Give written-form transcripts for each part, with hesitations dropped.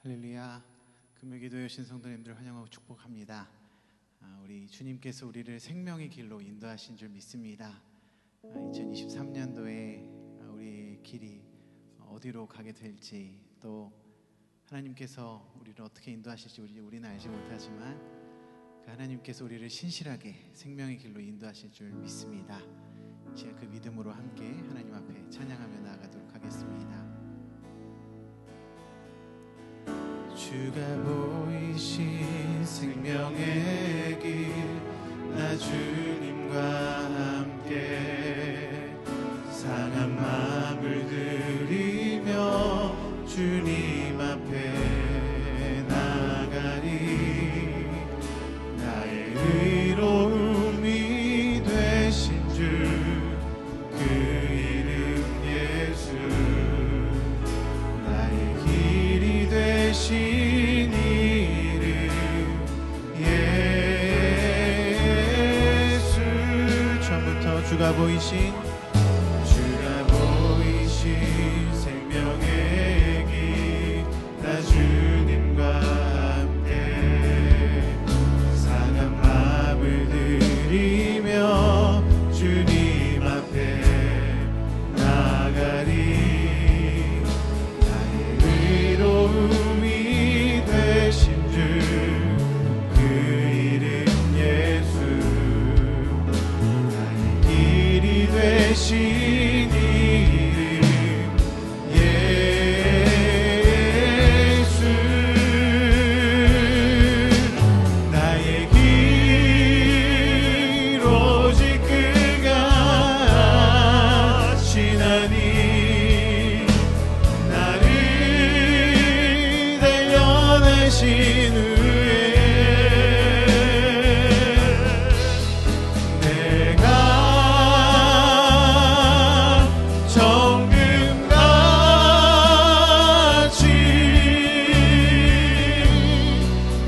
할렐루야. 금요기도에 오신 성도님들 환영하고 축복합니다. 우리 주님께서 우리를 생명의 길로 인도하신 줄 믿습니다. 2023년도에 우리의 길이 어디로 가게 될지, 또 하나님께서 우리를 어떻게 인도하실지 우리는 알지 못하지만 그 하나님께서 우리를 신실하게 생명의 길로 인도하실 줄 믿습니다. 제가 그 믿음으로 함께 하나님 앞에 찬양하며 나아가도록 하겠습니다. 주가 보이신 생명의 길, 나 주님과 함께 상한 마음을 들이며 주님 앞에 나가리. 나의 의로움이 되신 주 그 이름 예수, 나의 길이 되신 이름 예수. 처음부터 주가 보이신 생명의 길, 나 주님과 함께 상한 마음을 들이며 주님 앞에 나가리. 나의 의로움이 되신 주 그 이름 예수, 나의 길이 되신 이름 예수. 나의 길 오직 그가 아시나니, 나를 단련하신 후에 내가 정금같이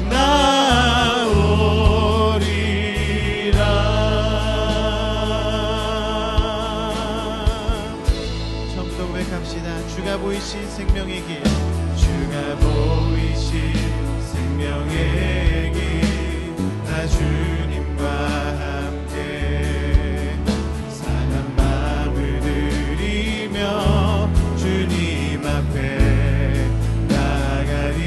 나오리라. 처음부터 고백합시다. 주가 보이신 생명의 길, 주가 보이신 생명의 길, 나 주님과 함께 상한 마음을 들이며 주님 앞에 나가리.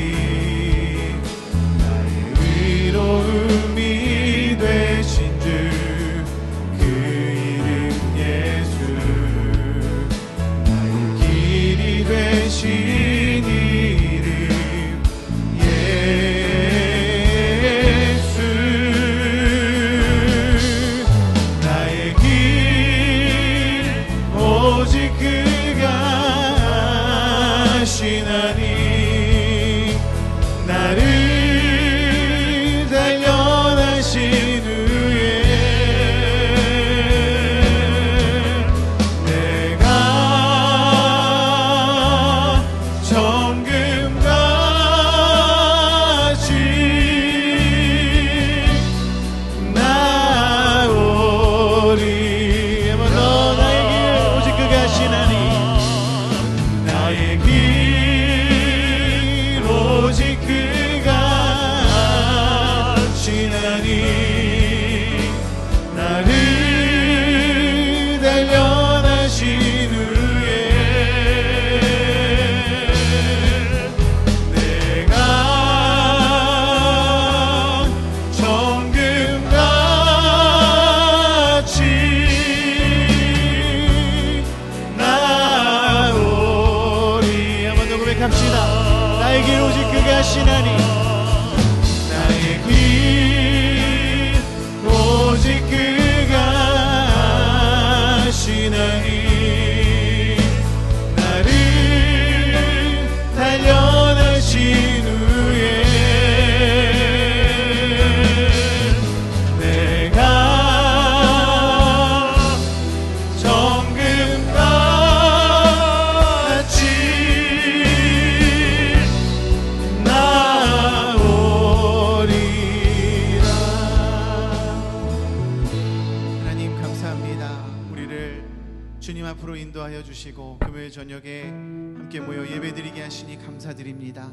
나의 의로움이 되신 주 그 이름 예수, 나의 길이 되신 이름 예수. 나의 길 오직 그가 아시나니, 나를 단련하신 후에 내가 정금같이 나오리. 한번 더. 나의 길 오직 그가 아시나니, 나의 길 오직 그가 아시나니, 나를 단련하신 후에 내가 정금같이 나오리. 한번 더 고백합시다. 나의 길 오직 그가 아시나니, 나의 길 오직 그가 아시나니, 나를 단련하신 후에 내가 정금같이 나오리라. 하나님 감사합니다. 우리를 주님 앞으로 인도하여 주시고 금요일 저녁에 함께 모여 예배드리게 하시니 감사드립니다.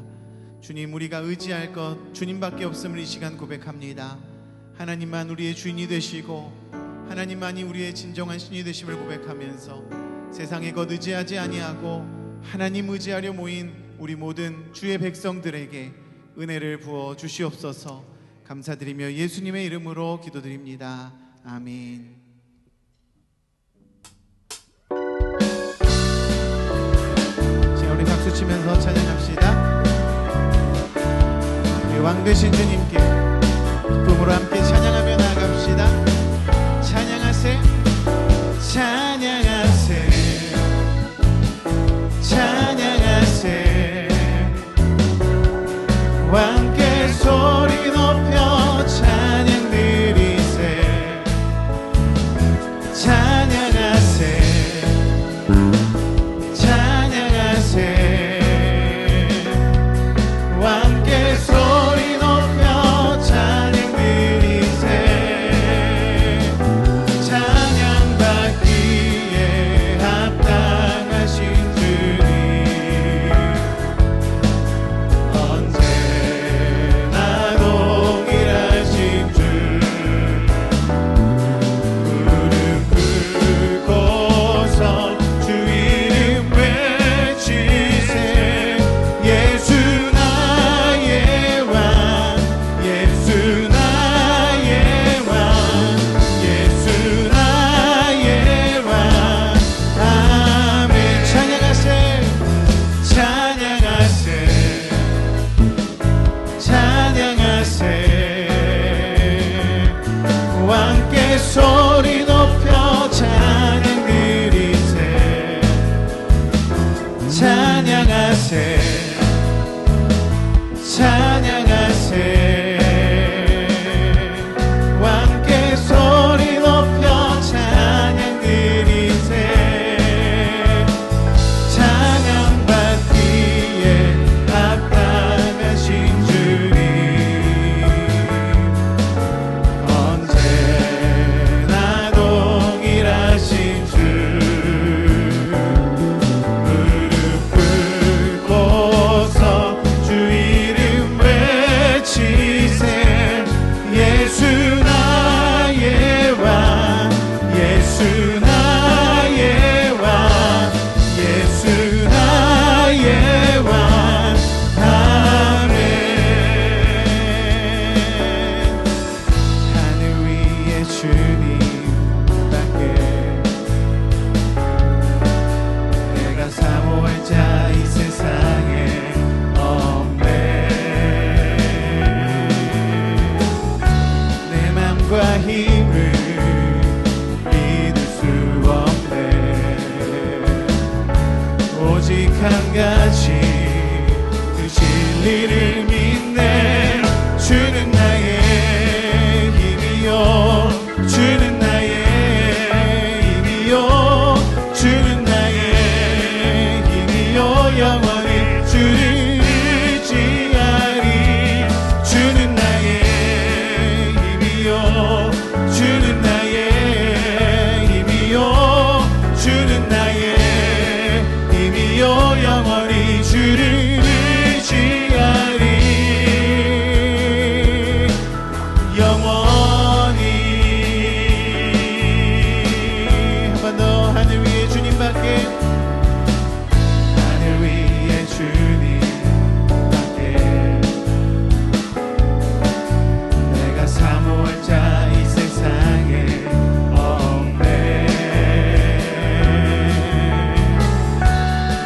주님, 우리가 의지할 것 주님밖에 없음을 이 시간 고백합니다. 하나님만 우리의 주인이 되시고 하나님만이 우리의 진정한 신이 되심을 고백하면서 세상의 것 의지하지 아니하고 하나님 의지하려 모인 우리 모든 주의 백성들에게 은혜를 부어 주시옵소서. 감사드리며 예수님의 이름으로 기도드립니다. 아멘. 자, 우리 박수 치면서 찬양합시다. 우리 왕 되신 주님께 기쁨으로 함께 찬양하며 나아갑시다. 찬양하세, 찬양하세, 찬양하세. 왕께 소리 높여 찬양 드리세. 찬양하세, 찬양하세. 왕께 소리 높여 찬양 드리세. 찬양받기에 합당하신 주님, 언제나 동일하신 주, 무릎 꿇고서 주 이름 외치세. 예수 나의 왕, 예수 나의 왕, 예수 나의 왕. 아멘. 찬양하세, 찬양하세, 찬양하세. 왕께 소리 높여 찬양 드리세. 찬양하세, 찬양하세. 왕께 소리 높여 찬양 드리세. 찬양받기에 합당하신 주님, 언제나 동일하신 주, 무릎 꿇고서 주 이름 외치세. 예수 나의 왕, 예수 나의 왕, 예수 나의 왕. 아멘. 하늘 위에 주님밖에 내가 사모할 자 이 세상에 없네. 내 맘과 힘을 믿을 수 없네. 오직 한 가지 그 진리를 믿네. 주는 나의 힘이요, 주는 나의 힘이요, 주는 나의 힘이요. 영원히 주를 의지하리. 주는 나의 힘이요, 주는 나의 힘이요, 주는 나의 힘이요. 영원히 주를 의지하리. 영원히. 한 번 더. 하늘 위에 주님밖에, 하늘 위에 주님밖에 내가 사모할 자 이 세상에 없네.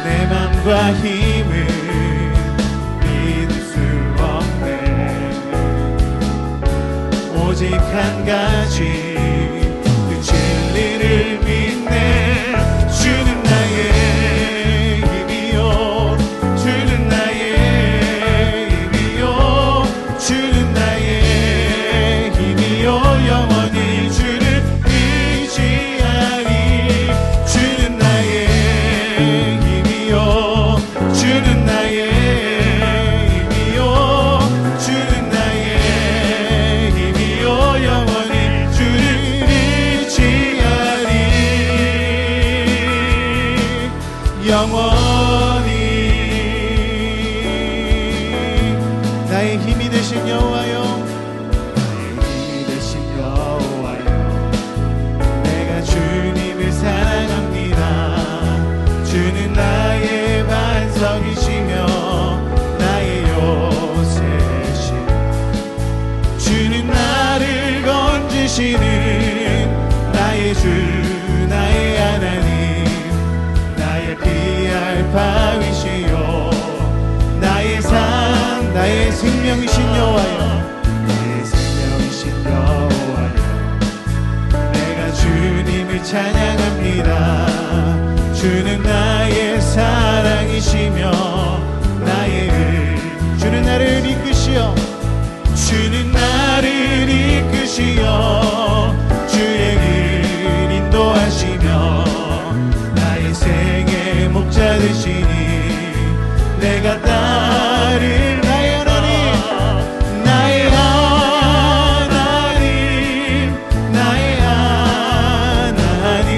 내 맘과 힘을 믿을 수 없네. 오직 한 가지 그 진리를 믿네. 주는 나의 힘이요, 주는 나의 힘이요, 주는 나의 힘이요. 영원히 주를 의지하리. 주는 나의 힘이요, 주는 나의 힘이요, 주는 나의 힘이요. 영원히 주를 의지하리. 영원히. 반석이시며 나의 요새신 주는 나를 건지시는 나의 주 나의 하나님 나의 피할 바위시요 나의 산 나의 생명이신 여호와여 나의 생명이신 여호와여 내가 주님을 찬양합니다 주는 나의 사랑이시며 나의 주는 나를 이끄시어 주는 나를 이끄시어 주의 길 인도하시며 나의 생의 목자 되시니 내가 따를 나의 하나님 나의 하나님 나의 하나님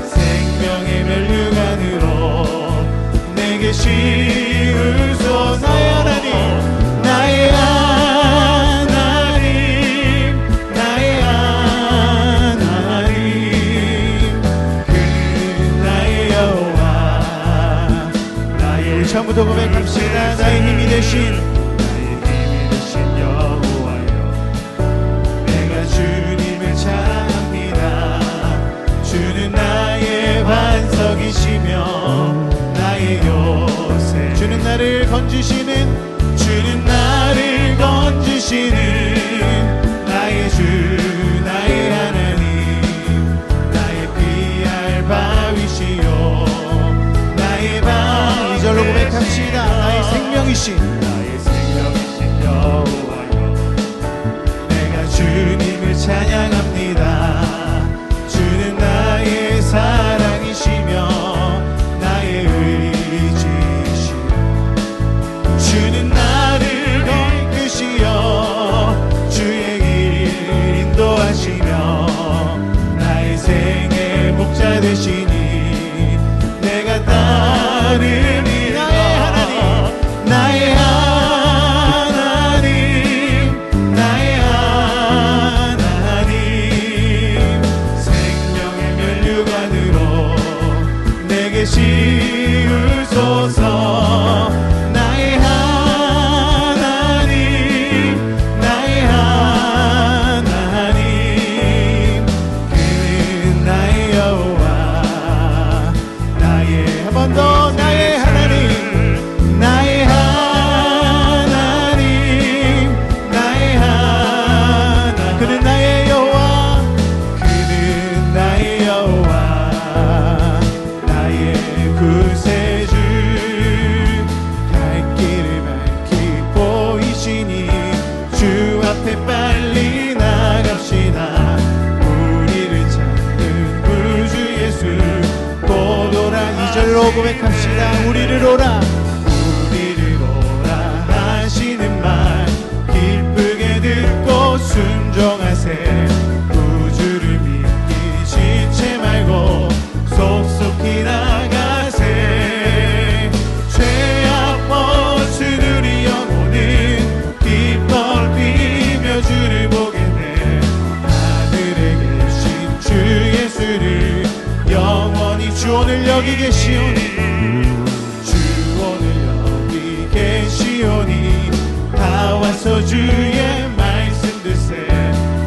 생명의 멸류관으로 내게 씌우소 나의 하나님 나의 하나님 나의 하나님 그는 나의 여호와 나의 처음부터 고백합시다 나의 힘이 되신 여호와여 내가 주님을 찬양합니다 주는 나의 반석이시며 나의 요새 주는 나를 건지시는 주는 나를 건지시는 나의 주 나의 하나님 나의 피할 바위시요 나의 방 이절로 고백합시다 나의 생명이신 여호와여 내가 주님을 찬양합니다 주는 나의 사랑이시며 나의 의지시요 주는 나를 이끄시어 주의 길 인도하시며 나의 생의 목자 되시니 내가 따르니 나의 하나님 나의 하나님 나의 하나님 생명의 멸류관으로 내게 씌우소서 나의 하나님 나의 하나님 그는 나의 여호와 나의 한 번 더 나의 하나님 나의 하나님 나의 하나 그는 나의 여호와 그는 나의 여호와 나의 구세주 갈 길을 밝히 보이시니 주 앞에 빨리 나갑시다 우리를 찾는 구주 예수 곧 오라 이절로 고백합시다 우리를 오라 하시는 말 기쁘게 듣고 순종하세 구주를 믿기 지체 말고 속속히 나가세 죄악 벗은 우리 영혼은 기뻐 뛰며 주를 보겠네 하늘에 계신 주 예수를 영원히 주 오늘 여기 계시오니 주 오늘 여기 계시오니 다 와서 주의 말씀 듣세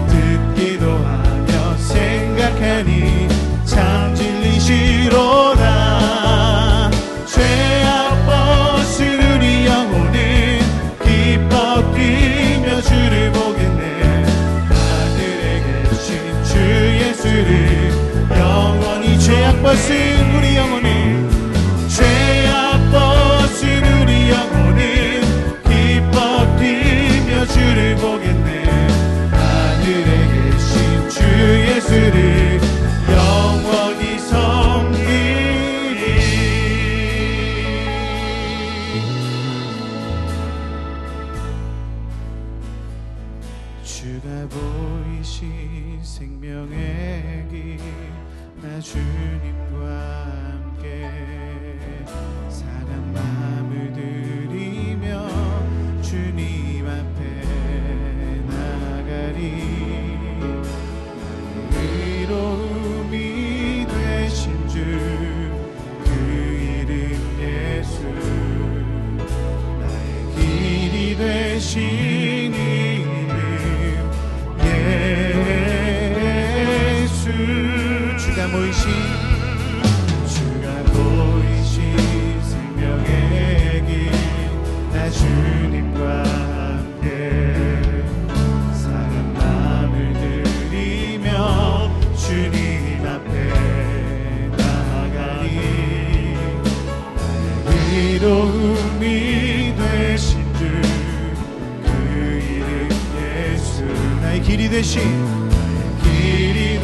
듣기도 하며 생각하니 참 진리시로다 죄악 벗은 우리 영혼은 기뻐 뛰며 주를 보겠네 하늘에 계신 주 예수를 영원히 죄악 벗은 우리 영혼은 죄악 벗은 우리 영혼은 기뻐 뛰며 주를 의로움이 되신 주 그 이름 예수 나의 길이 되신 이름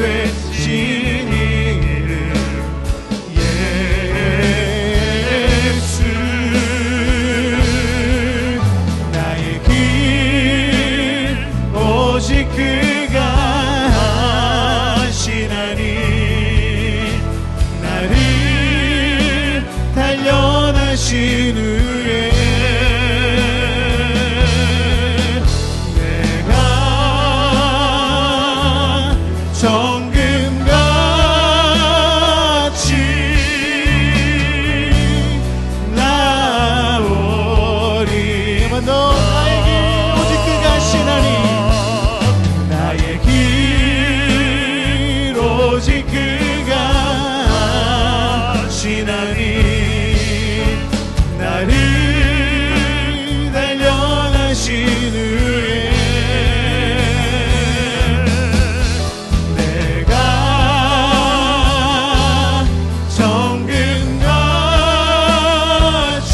예수 나의 길 오직 그가 하시나니 나를 단련하신 후에 내가 정금같이 나오리. 너 나의 길 오직 그가 하시나니 나의 길 오직 그가 하시나니 나를 단련하신 후에 내가 정금같이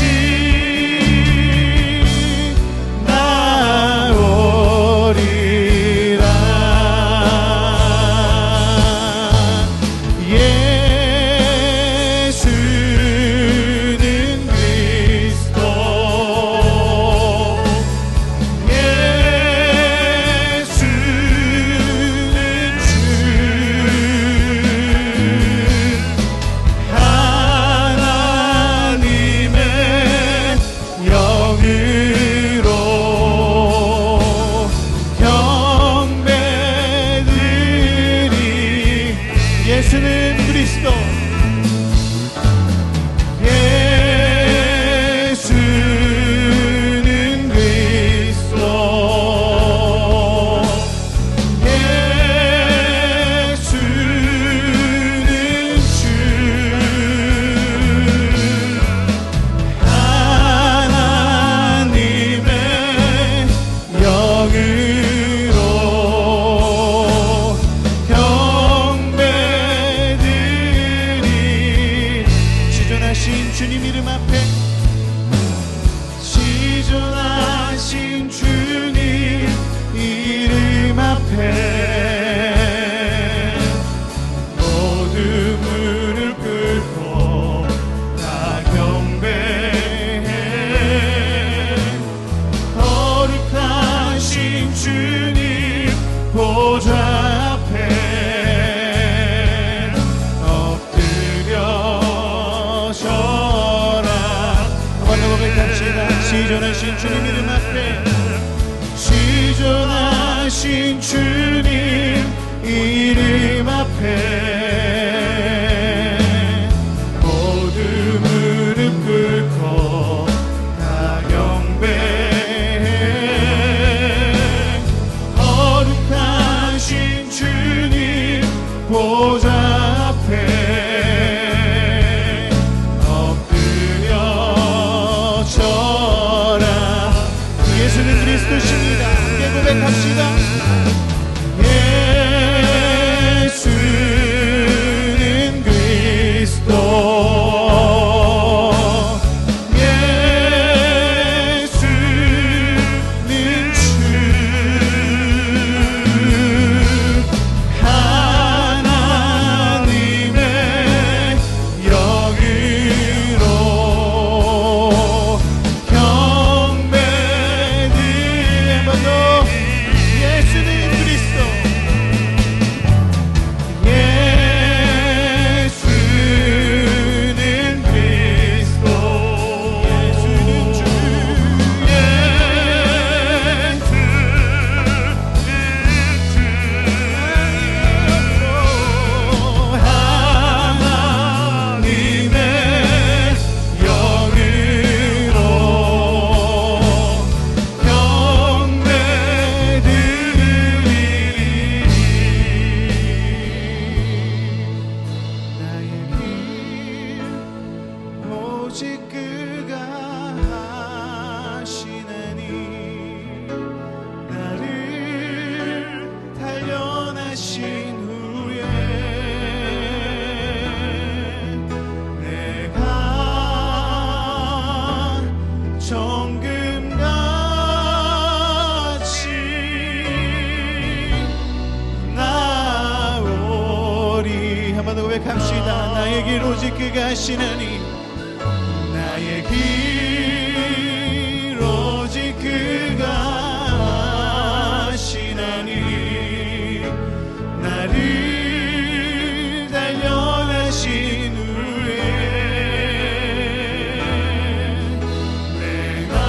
나오리라. 예수는 그리스도 예수는 주 하나님의 영으로 경배드리. 예수는 그리스도 예수는 그리스도 예수는 주 하나님의 영으로 경배드리. 지존하신 주님 이름 앞에 지존하신 주님 이름 앞에 모두 무릎 꿇고 다 경배해. 거룩하신 주님 보좌 앞에 엎드려 절하. 한번 더 고백합시다. 시존하신 주님 이름 앞에 시존하신 주님 이름 앞에 모두 무릎 꿇고 다 경배해. 거룩하신 주님 보좌 앞에 엎드려 절하. 예수는 그리스도십니다. 함께 고백합시다. 예수는 그리스도 예수는 주 하나님의 영으로 경배드리. 예수는 그리스도 예수는 그리스도 예수는 주 하나님의 영으로 경배드리리. 나의 길 오직 그가 하시나니 나를 단련하신 후에 내가 고백합시다. 나의 길 오직 그가 하시나니, 나의 길 오직 그가 하시나니, 나를 달려가신 후에 내가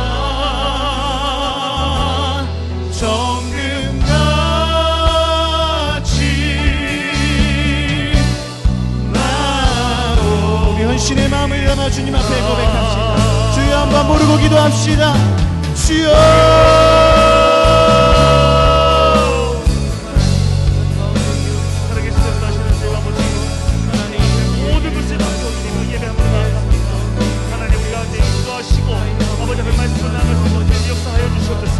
신의 마음을 담아 주님 앞에 고백합시다. 주여 한번 부르고 기도합시다. 주여 살아계신 하시는 주와 아버지, 하나님 모든 것을 담고 주님을 예배함으로 나아갑니다. 하나님 우리 가운데 인도하시고 아버지 앞에 말씀을 나누시고 주님 역사하여 주시옵소서.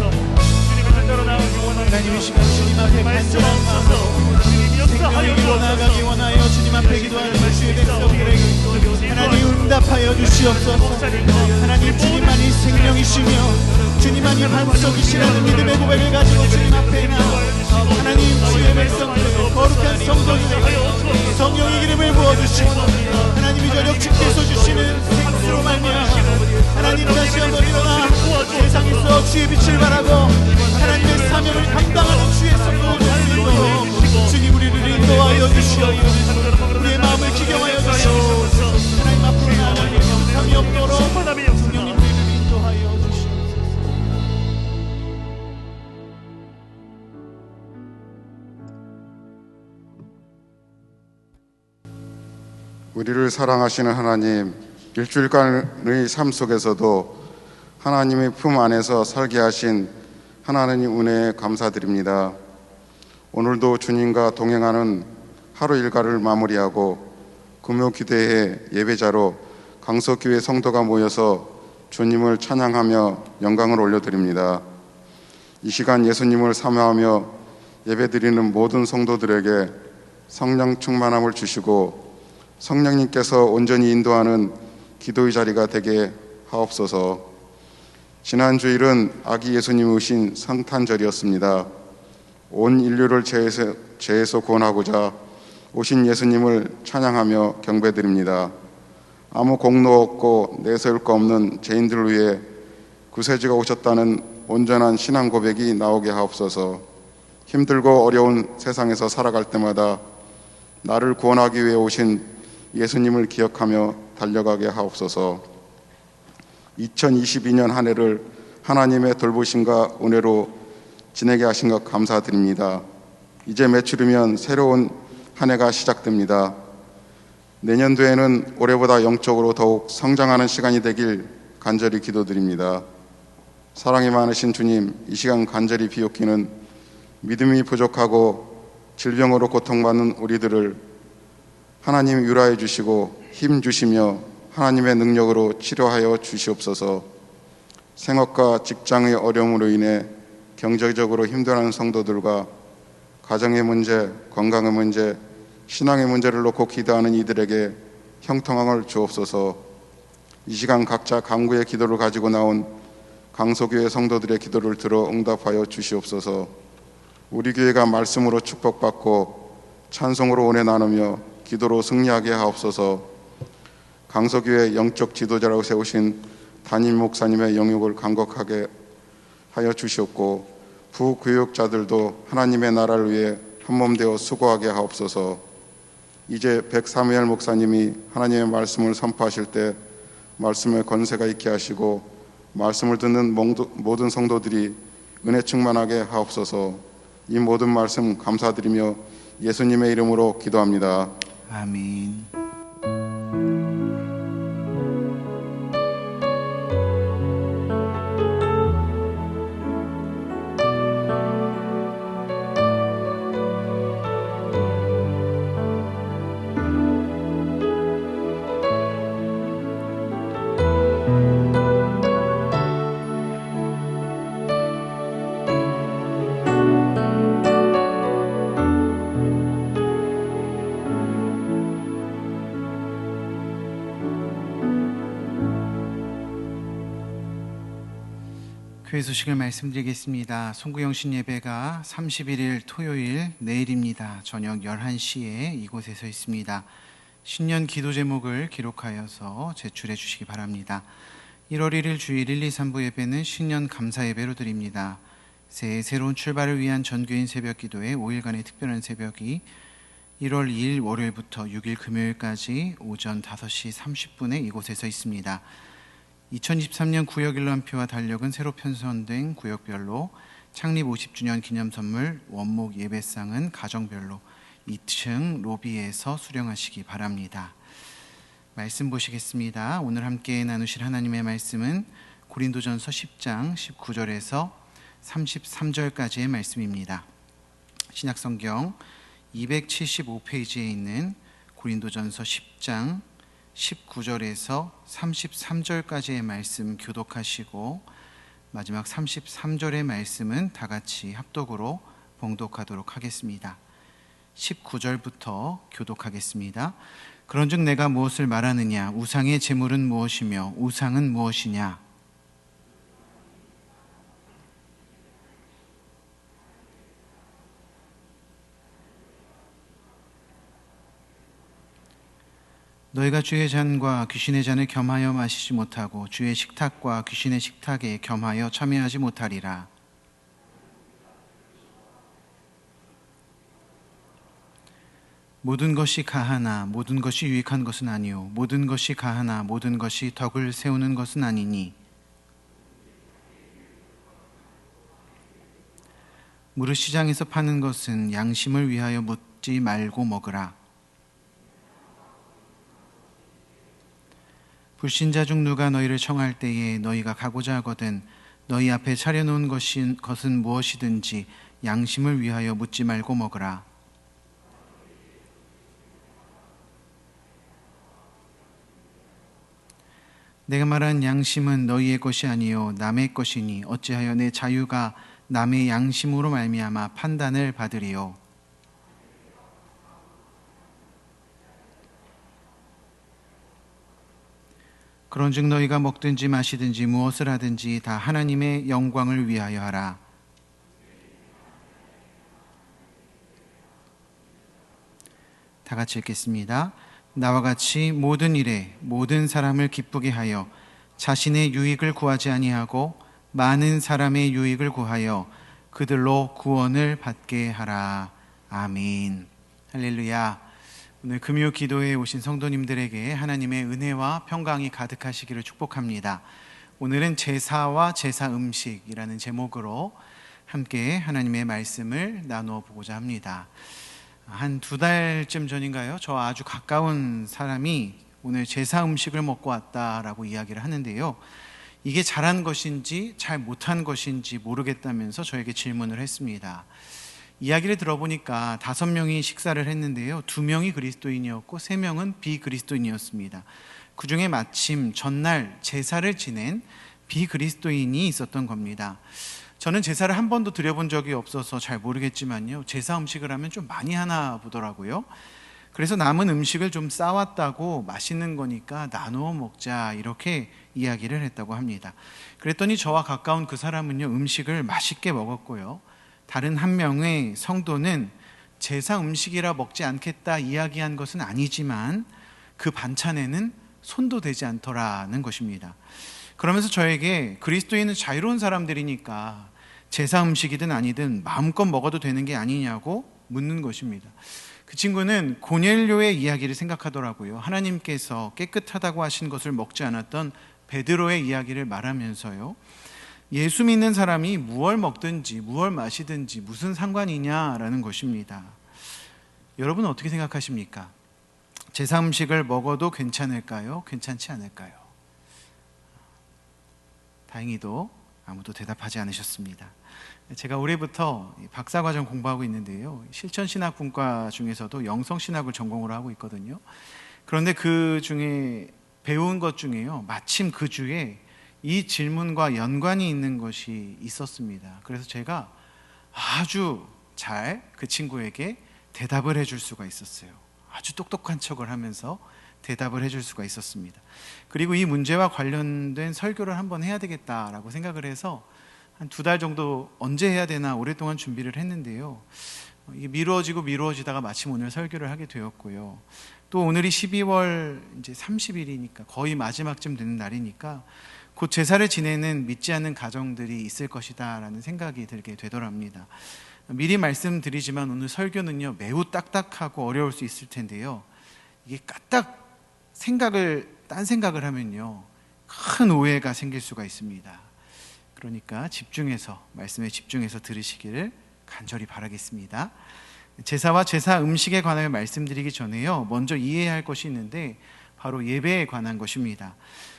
주님의 뜻대로 나아가기 원합니다. 하나님 이 시간 주님 앞에 말씀 간절한 없어서 마음으로 주님 역사하여 생명으로 나아가기 주옵소서. 원하여 주님 앞에 기도하는 주의 백성들에게 하나님 응답하여 주시옵소서. 하나님 주님만이 생명이시며 주님만이 반석이시라는 믿음의 고백을 가지고 주님 앞에 나와 하나님 주의 백성들 거룩한 성도들에게 성령의 기름을 부어주시고 하나님이 저녁 주께서 주시는 생수로 말미암아 하나님 다시 한번 일어나 세상에서 주의 빛을 바라고 하나님의 사명을 감당하는 주의 성도를 될 수 있도록 주님 우리를 인도하여 주시옵소서. 우리의 마음을 기경하여 주시옵소서. 하나님 앞으로 나아가는 영상이 없도록 충만함의 역사. 성령님 우리를 인도하여 주시옵소서. 우리를 사랑하시는 하나님, 일주일간의 삶 속에서도 하나님의 품 안에서 살게 하신 하나님 은혜에 감사드립니다. 오늘도 주님과 동행하는 하루 일과를 마무리하고 금요기도회 예배자로 강석교회 성도가 모여서 주님을 찬양하며 영광을 올려드립니다. 이 시간 예수님을 사모하며 예배드리는 모든 성도들에게 성령 충만함을 주시고 성령님께서 온전히 인도하는 기도의 자리가 되게 하옵소서. 지난 주일은 아기 예수님이 오신 성탄절이었습니다. 온 인류를 죄에서 구원하고자 오신 예수님을 찬양하며 경배드립니다. 아무 공로 없고 내세울 거 없는 죄인들을 위해 구세주가 오셨다는 온전한 신앙 고백이 나오게 하옵소서. 힘들고 어려운 세상에서 살아갈 때마다 나를 구원하기 위해 오신 예수님을 기억하며 달려가게 하옵소서. 2022년 한 해를 하나님의 돌보심과 은혜로 지내게 하신 것 감사드립니다. 이제 며칠이면 새로운 한 해가 시작됩니다. 내년도에는 올해보다 영적으로 더욱 성장하는 시간이 되길 간절히 기도드립니다. 사랑이 많으신 주님, 이 시간 간절히 비옵기는 믿음이 부족하고 질병으로 고통받는 우리들을 하나님이 위로해 주시고 힘 주시며 하나님의 능력으로 치료하여 주시옵소서. 생업과 직장의 어려움으로 인해 경제적으로 힘들어하는 성도들과 가정의 문제, 건강의 문제, 신앙의 문제를 놓고 기도하는 이들에게 형통함을 주옵소서. 이 시간 각자 간구의 기도를 가지고 나온 강소교회 성도들의 기도를 들어 응답하여 주시옵소서. 우리 교회가 말씀으로 축복받고 찬송으로 은혜 나누며 기도로 승리하게 하옵소서. 강서교회 영적 지도자라고 세우신 담임 목사님의 영역을 간곡하게 하여 주시옵고 부교육자들도 하나님의 나라를 위해 한몸 되어 수고하게 하옵소서. 이제 백사무엘 목사님이 하나님의 말씀을 선포하실 때 말씀의 권세가 있게 하시고 말씀을 듣는 모든 성도들이 은혜 충만하게 하옵소서. 이 모든 말씀 감사드리며 예수님의 이름으로 기도합니다. 아멘. 교회 소식을 말씀드리겠습니다. 송구영신 예배가 31일 토요일 내일입니다. 저녁 11시에 이곳에서 있습니다. 신년 기도 제목을 기록하여서 제출해 주시기 바랍니다. 1월 1일 주일 1, 2, 3부 예배는 신년 감사 예배로 드립니다. 새해 새로운 출발을 위한 전교인 새벽 기도회 5일간의 특별한 새벽이 1월 2일 월요일부터 6일 금요일까지 오전 5시 30분에 이곳에서 있습니다. 2023년 구역 일람표와 달력은 새로 편성된 구역별로, 창립 50주년 기념 선물 원목 예배상은 가정별로 2층 로비에서 수령하시기 바랍니다. 말씀 보시겠습니다. 오늘 함께 나누실 하나님의 말씀은 고린도전서 10장 19절에서 33절까지의 말씀입니다. 신약성경 275페이지에 있는 고린도전서 10장 19절에서 33절까지의 말씀 교독하시고 마지막 33절의 말씀은 다 같이 합독으로 봉독하도록 하겠습니다. 19절부터 교독하겠습니다. 그런즉 내가 무엇을 말하느냐? 우상의 제물은 무엇이며 우상은 무엇이냐? 너희가 주의 잔과 귀신의 잔을 겸하여 마시지 못하고 주의 식탁과 귀신의 식탁에 겸하여 참여하지 못하리라. 모든 것이 가하나 모든 것이 유익한 것은 아니요 모든 것이 가하나 모든 것이 덕을 세우는 것은 아니니 무릇 시장에서 파는 것은 양심을 위하여 묻지 말고 먹으라. 불신자 중 누가 너희를 청할 때에 너희가 가고자 하거든 너희 앞에 차려놓은 것은 무엇이든지 양심을 위하여 묻지 말고 먹으라. 내가 말한 양심은 너희의 것이 아니요 남의 것이니 어찌하여 내 자유가 남의 양심으로 말미암아 판단을 받으리요. 그런즉 너희가 먹든지 마시든지 무엇을 하든지 다 하나님의 영광을 위하여 하라. 다 같이 읽겠습니다. 나와 같이 모든 일에 모든 사람을 기쁘게 하여 자신의 유익을 구하지 아니하고 많은 사람의 유익을 구하여 그들로 구원을 받게 하라. 아멘. 할렐루야. 오늘 금요 기도에 오신 성도님들에게 하나님의 은혜와 평강이 가득하시기를 축복합니다. 오늘은 제사와 제사 음식이라는 제목으로 함께 하나님의 말씀을 나누어 보고자 합니다. 한 2달쯤 전인가요? 저 아주 가까운 사람이 오늘 제사 음식을 먹고 왔다라고 이야기를 하는데요. 이게 잘한 것인지 잘 못한 것인지 모르겠다면서 저에게 질문을 했습니다. 이야기를 들어보니까 5명이 식사를 했는데요. 2명이 그리스도인이었고 3명은 비그리스도인이었습니다. 그 중에 마침 전날 제사를 지낸 비그리스도인이 있었던 겁니다. 저는 제사를 한 번도 드려본 적이 없어서 잘 모르겠지만요. 제사 음식을 하면 좀 많이 하나 보더라고요. 그래서 남은 음식을 좀 싸왔다고 맛있는 거니까 나누어 먹자 이렇게 이야기를 했다고 합니다. 그랬더니 저와 가까운 그 사람은요. 음식을 맛있게 먹었고요. 다른 한 명의 성도는 제사 음식이라 먹지 않겠다 이야기한 것은 아니지만 그 반찬에는 손도 대지 않더라는 것입니다. 그러면서 저에게 그리스도인은 자유로운 사람들이니까 제사 음식이든 아니든 마음껏 먹어도 되는 게 아니냐고 묻는 것입니다. 그 친구는 고넬료의 이야기를 생각하더라고요. 하나님께서 깨끗하다고 하신 것을 먹지 않았던 베드로의 이야기를 말하면서요. 예수 믿는 사람이 무얼 먹든지 무얼 마시든지 무슨 상관이냐라는 것입니다. 여러분 어떻게 생각하십니까? 제사 음식을 먹어도 괜찮을까요? 괜찮지 않을까요? 다행히도 아무도 대답하지 않으셨습니다. 제가 올해부터 박사과정 공부하고 있는데요. 실천신학분과 중에서도 영성신학을 전공으로 하고 있거든요. 그런데 그 중에 배운 것 중에요. 마침 그 주에 이 질문과 연관이 있는 것이 있었습니다. 그래서 제가 아주 잘 그 친구에게 대답을 해줄 수가 있었어요. 아주 똑똑한 척을 하면서 대답을 해줄 수가 있었습니다. 그리고 이 문제와 관련된 설교를 한번 해야 되겠다라고 생각을 해서 한 2달 정도 언제 해야 되나 오랫동안 준비를 했는데요. 이게 미루어지다가 마침 오늘 설교를 하게 되었고요. 또 오늘이 12월 이제 30일이니까 거의 마지막쯤 되는 날이니까 곧 제사를 지내는 믿지 않는 가정들이 있을 것이다라는 생각이 들게 되더랍니다. 미리 말씀드리지만 오늘 설교는요 매우 딱딱하고 어려울 수 있을 텐데요. 이게 까딱 딴 생각을 하면요 큰 오해가 생길 수가 있습니다. 그러니까 말씀에 집중해서 들으시기를 간절히 바라겠습니다. 제사와 제사 음식에 관하여 말씀드리기 전에요 먼저 이해해야 할 것이 있는데 바로 예배에 관한 것입니다.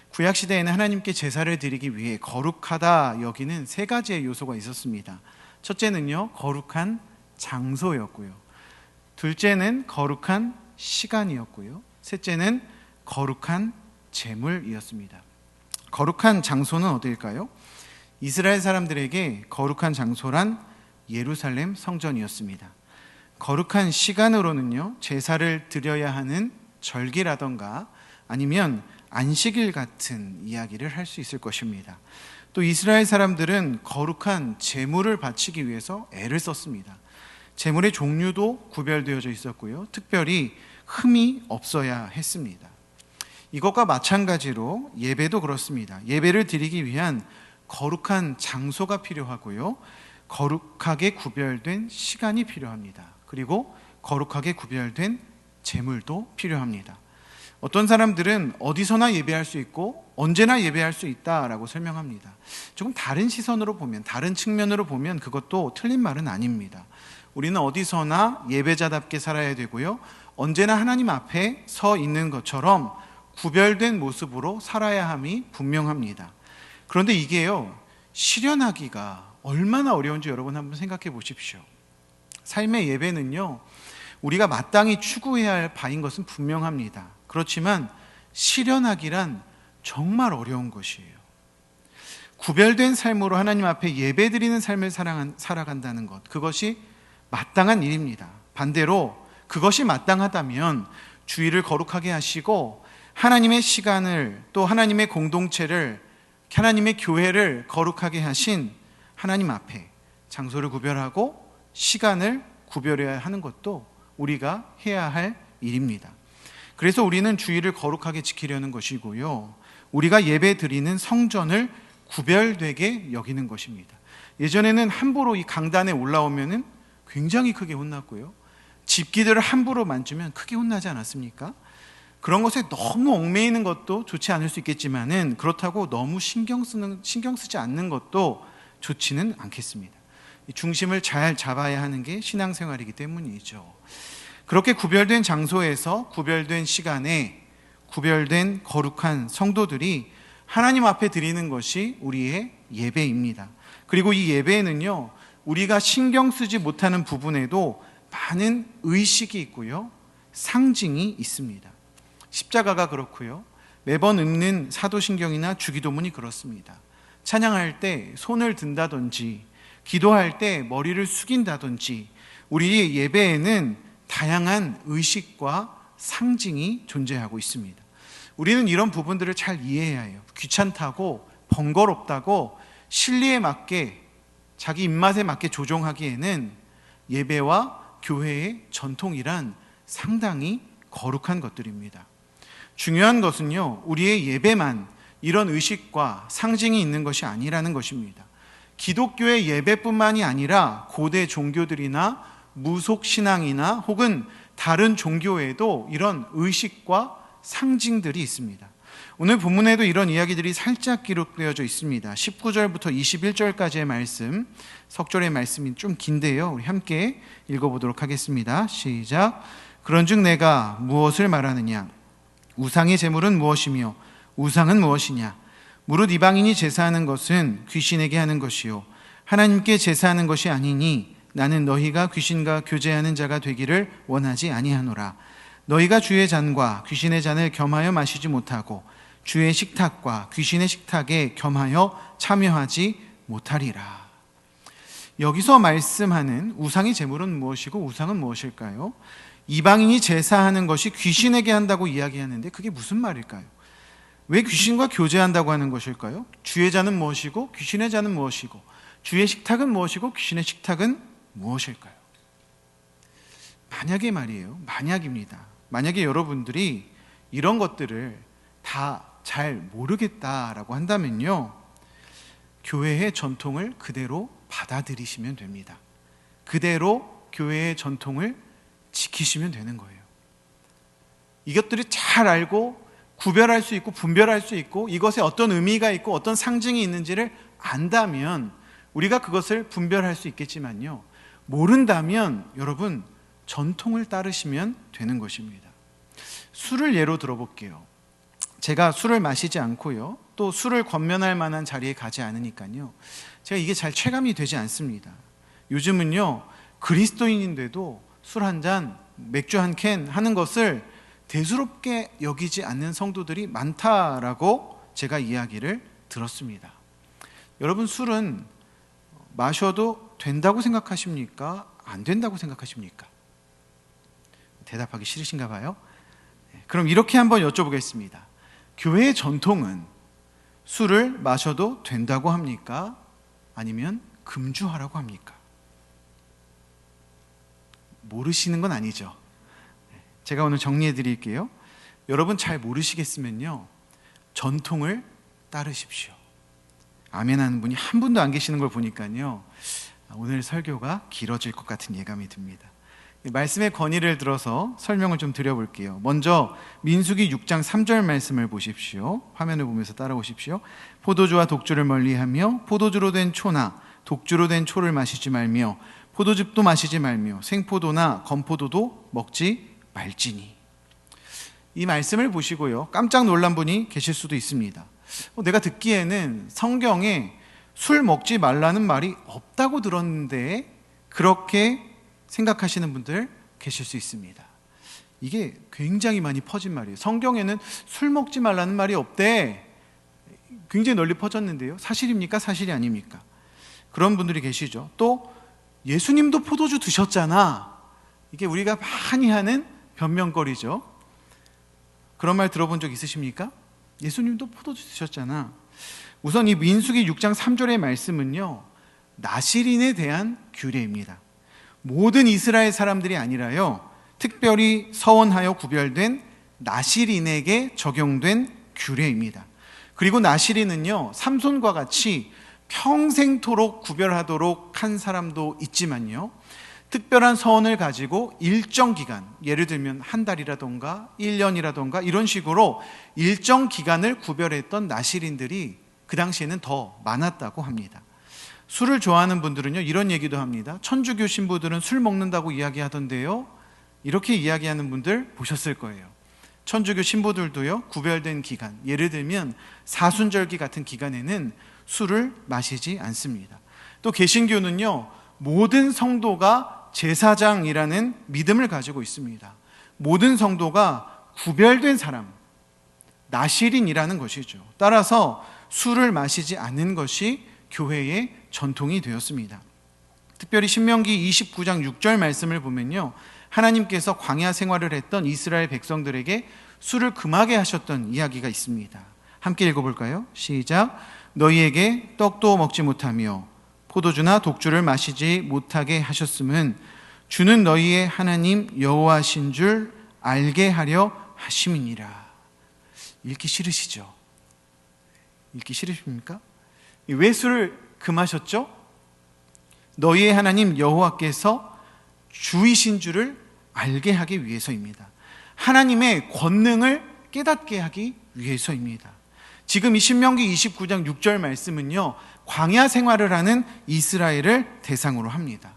구약시대에는 하나님께 제사를 드리기 위해 거룩하다 여기는 3가지의 요소가 있었습니다. 첫째는요 거룩한 장소였고요, 둘째는 거룩한 시간이었고요, 셋째는 거룩한 제물이었습니다. 거룩한 장소는 어디일까요? 이스라엘 사람들에게 거룩한 장소란 예루살렘 성전이었습니다. 거룩한 시간으로는요 제사를 드려야 하는 절기라던가 아니면 안식일 같은 이야기를 할 수 있을 것입니다. 또 이스라엘 사람들은 거룩한 제물을 바치기 위해서 애를 썼습니다. 제물의 종류도 구별되어져 있었고요, 특별히 흠이 없어야 했습니다. 이것과 마찬가지로 예배도 그렇습니다. 예배를 드리기 위한 거룩한 장소가 필요하고요, 거룩하게 구별된 시간이 필요합니다. 그리고 거룩하게 구별된 제물도 필요합니다. 어떤 사람들은 어디서나 예배할 수 있고 언제나 예배할 수 있다라고 설명합니다. 조금 다른 시선으로 보면, 다른 측면으로 보면 그것도 틀린 말은 아닙니다. 우리는 어디서나 예배자답게 살아야 되고요, 언제나 하나님 앞에 서 있는 것처럼 구별된 모습으로 살아야 함이 분명합니다. 그런데 이게요 실현하기가 얼마나 어려운지 여러분 한번 생각해 보십시오. 삶의 예배는요 우리가 마땅히 추구해야 할 바인 것은 분명합니다. 그렇지만 실현하기란 정말 어려운 것이에요. 구별된 삶으로 하나님 앞에 예배드리는 삶을 살아간다는 것, 그것이 마땅한 일입니다. 반대로 그것이 마땅하다면 주일을 거룩하게 하시고 하나님의 시간을, 또 하나님의 공동체를, 하나님의 교회를 거룩하게 하신 하나님 앞에 장소를 구별하고 시간을 구별해야 하는 것도 우리가 해야 할 일입니다. 그래서 우리는 주일을 거룩하게 지키려는 것이고요, 우리가 예배 드리는 성전을 구별되게 여기는 것입니다. 예전에는 함부로 이 강단에 올라오면은 굉장히 크게 혼났고요, 집기들을 함부로 만지면 크게 혼나지 않았습니까? 그런 것에 너무 얽매이는 것도 좋지 않을 수 있겠지만은 그렇다고 너무 신경 쓰지 않는 것도 좋지는 않겠습니다. 이 중심을 잘 잡아야 하는 게 신앙생활이기 때문이죠. 그렇게 구별된 장소에서 구별된 시간에 구별된 거룩한 성도들이 하나님 앞에 드리는 것이 우리의 예배입니다. 그리고 이 예배에는요 우리가 신경 쓰지 못하는 부분에도 많은 의식이 있고요, 상징이 있습니다. 십자가가 그렇고요, 매번 읽는 사도신경이나 주기도문이 그렇습니다. 찬양할 때 손을 든다든지 기도할 때 머리를 숙인다든지 우리의 예배에는 다양한 의식과 상징이 존재하고 있습니다. 우리는 이런 부분들을 잘 이해해야 해요. 귀찮다고 번거롭다고 실리에 맞게 자기 입맛에 맞게 조종하기에는 예배와 교회의 전통이란 상당히 거룩한 것들입니다. 중요한 것은요 우리의 예배만 이런 의식과 상징이 있는 것이 아니라는 것입니다. 기독교의 예배뿐만이 아니라 고대 종교들이나 무속신앙이나 혹은 다른 종교에도 이런 의식과 상징들이 있습니다. 오늘 본문에도 이런 이야기들이 살짝 기록되어져 있습니다. 19절부터 21절까지의 말씀, 석절의 말씀이 좀 긴데요, 우리 함께 읽어보도록 하겠습니다. 시작. 그런즉 내가 무엇을 말하느냐? 우상의 제물은 무엇이며 우상은 무엇이냐? 무릇 이방인이 제사하는 것은 귀신에게 하는 것이요 하나님께 제사하는 것이 아니니 나는 너희가 귀신과 교제하는 자가 되기를 원하지 아니하노라. 너희가 주의 잔과 귀신의 잔을 겸하여 마시지 못하고 주의 식탁과 귀신의 식탁에 겸하여 참여하지 못하리라. 여기서 말씀하는 우상의 제물은 무엇이고 우상은 무엇일까요? 이방인이 제사하는 것이 귀신에게 한다고 이야기하는데 그게 무슨 말일까요? 왜 귀신과 교제한다고 하는 것일까요? 주의 잔은 무엇이고 귀신의 잔은 무엇이고 주의 식탁은 무엇이고 귀신의 식탁은 무엇일까요? 만약에 말이에요, 만약입니다. 만약에 여러분들이 이런 것들을 다 잘 모르겠다라고 한다면요, 교회의 전통을 그대로 받아들이시면 됩니다. 그대로 교회의 전통을 지키시면 되는 거예요. 이것들을 잘 알고 구별할 수 있고 분별할 수 있고 이것에 어떤 의미가 있고 어떤 상징이 있는지를 안다면 우리가 그것을 분별할 수 있겠지만요, 모른다면 여러분 전통을 따르시면 되는 것입니다. 술을 예로 들어볼게요. 제가 술을 마시지 않고요, 또 술을 권면할 만한 자리에 가지 않으니까요, 제가 이게 잘 체감이 되지 않습니다. 요즘은요, 그리스도인인데도 술 한 잔, 맥주 한 캔 하는 것을 대수롭게 여기지 않는 성도들이 많다라고 제가 이야기를 들었습니다. 여러분, 술은 마셔도 된다고 생각하십니까? 안 된다고 생각하십니까? 대답하기 싫으신가 봐요. 그럼 이렇게 한번 여쭤보겠습니다. 교회의 전통은 술을 마셔도 된다고 합니까? 아니면 금주하라고 합니까? 모르시는 건 아니죠. 제가 오늘 정리해 드릴게요. 여러분 잘 모르시겠으면요, 전통을 따르십시오. 아멘 하는 분이 한 분도 안 계시는 걸 보니까요, 오늘 설교가 길어질 것 같은 예감이 듭니다. 말씀의 권위를 들어서 설명을 좀 드려볼게요. 먼저 민수기 6장 3절 말씀을 보십시오. 화면을 보면서 따라오십시오. 포도주와 독주를 멀리하며 포도주로 된 초나 독주로 된 초를 마시지 말며 포도즙도 마시지 말며 생포도나 건포도도 먹지 말지니. 이 말씀을 보시고요, 깜짝 놀란 분이 계실 수도 있습니다. 내가 듣기에는 성경에 술 먹지 말라는 말이 없다고 들었는데 그렇게 생각하시는 분들 계실 수 있습니다. 이게 굉장히 많이 퍼진 말이에요. 성경에는 술 먹지 말라는 말이 없대. 굉장히 널리 퍼졌는데요, 사실입니까? 사실이 아닙니까? 그런 분들이 계시죠. 또 예수님도 포도주 드셨잖아. 이게 우리가 많이 하는 변명거리죠. 그런 말 들어본 적 있으십니까? 예수님도 포도주 드셨잖아. 우선 이 민수기 6장 3절의 말씀은요, 나실인에 대한 규례입니다. 모든 이스라엘 사람들이 아니라요, 특별히 서원하여 구별된 나실인에게 적용된 규례입니다. 그리고 나실인은요, 삼손과 같이 평생토록 구별하도록 한 사람도 있지만요, 특별한 서원을 가지고 일정 기간, 예를 들면 한 달이라던가 1년이라던가 이런 식으로 일정 기간을 구별했던 나실인들이 그 당시에는 더 많았다고 합니다. 술을 좋아하는 분들은요, 이런 얘기도 합니다. 천주교 신부들은 술 먹는다고 이야기하던데요, 이렇게 이야기하는 분들 보셨을 거예요. 천주교 신부들도요, 구별된 기간, 예를 들면 사순절기 같은 기간에는 술을 마시지 않습니다. 또 개신교는요, 모든 성도가 제사장이라는 믿음을 가지고 있습니다. 모든 성도가 구별된 사람, 나실인이라는 것이죠. 따라서 술을 마시지 않는 것이 교회의 전통이 되었습니다. 특별히 신명기 29장 6절 말씀을 보면요, 하나님께서 광야 생활을 했던 이스라엘 백성들에게 술을 금하게 하셨던 이야기가 있습니다. 함께 읽어볼까요? 시작. 너희에게 떡도 먹지 못하며 포도주나 독주를 마시지 못하게 하셨음은 주는 너희의 하나님 여호와신 줄 알게 하려 하심이니라. 읽기 싫으시죠? 읽기 싫으십니까? 왜 술을 금하셨죠? 너희의 하나님 여호와께서 주이신 줄을 알게 하기 위해서입니다. 하나님의 권능을 깨닫게 하기 위해서입니다. 지금 이 신명기 29장 6절 말씀은요, 광야 생활을 하는 이스라엘을 대상으로 합니다.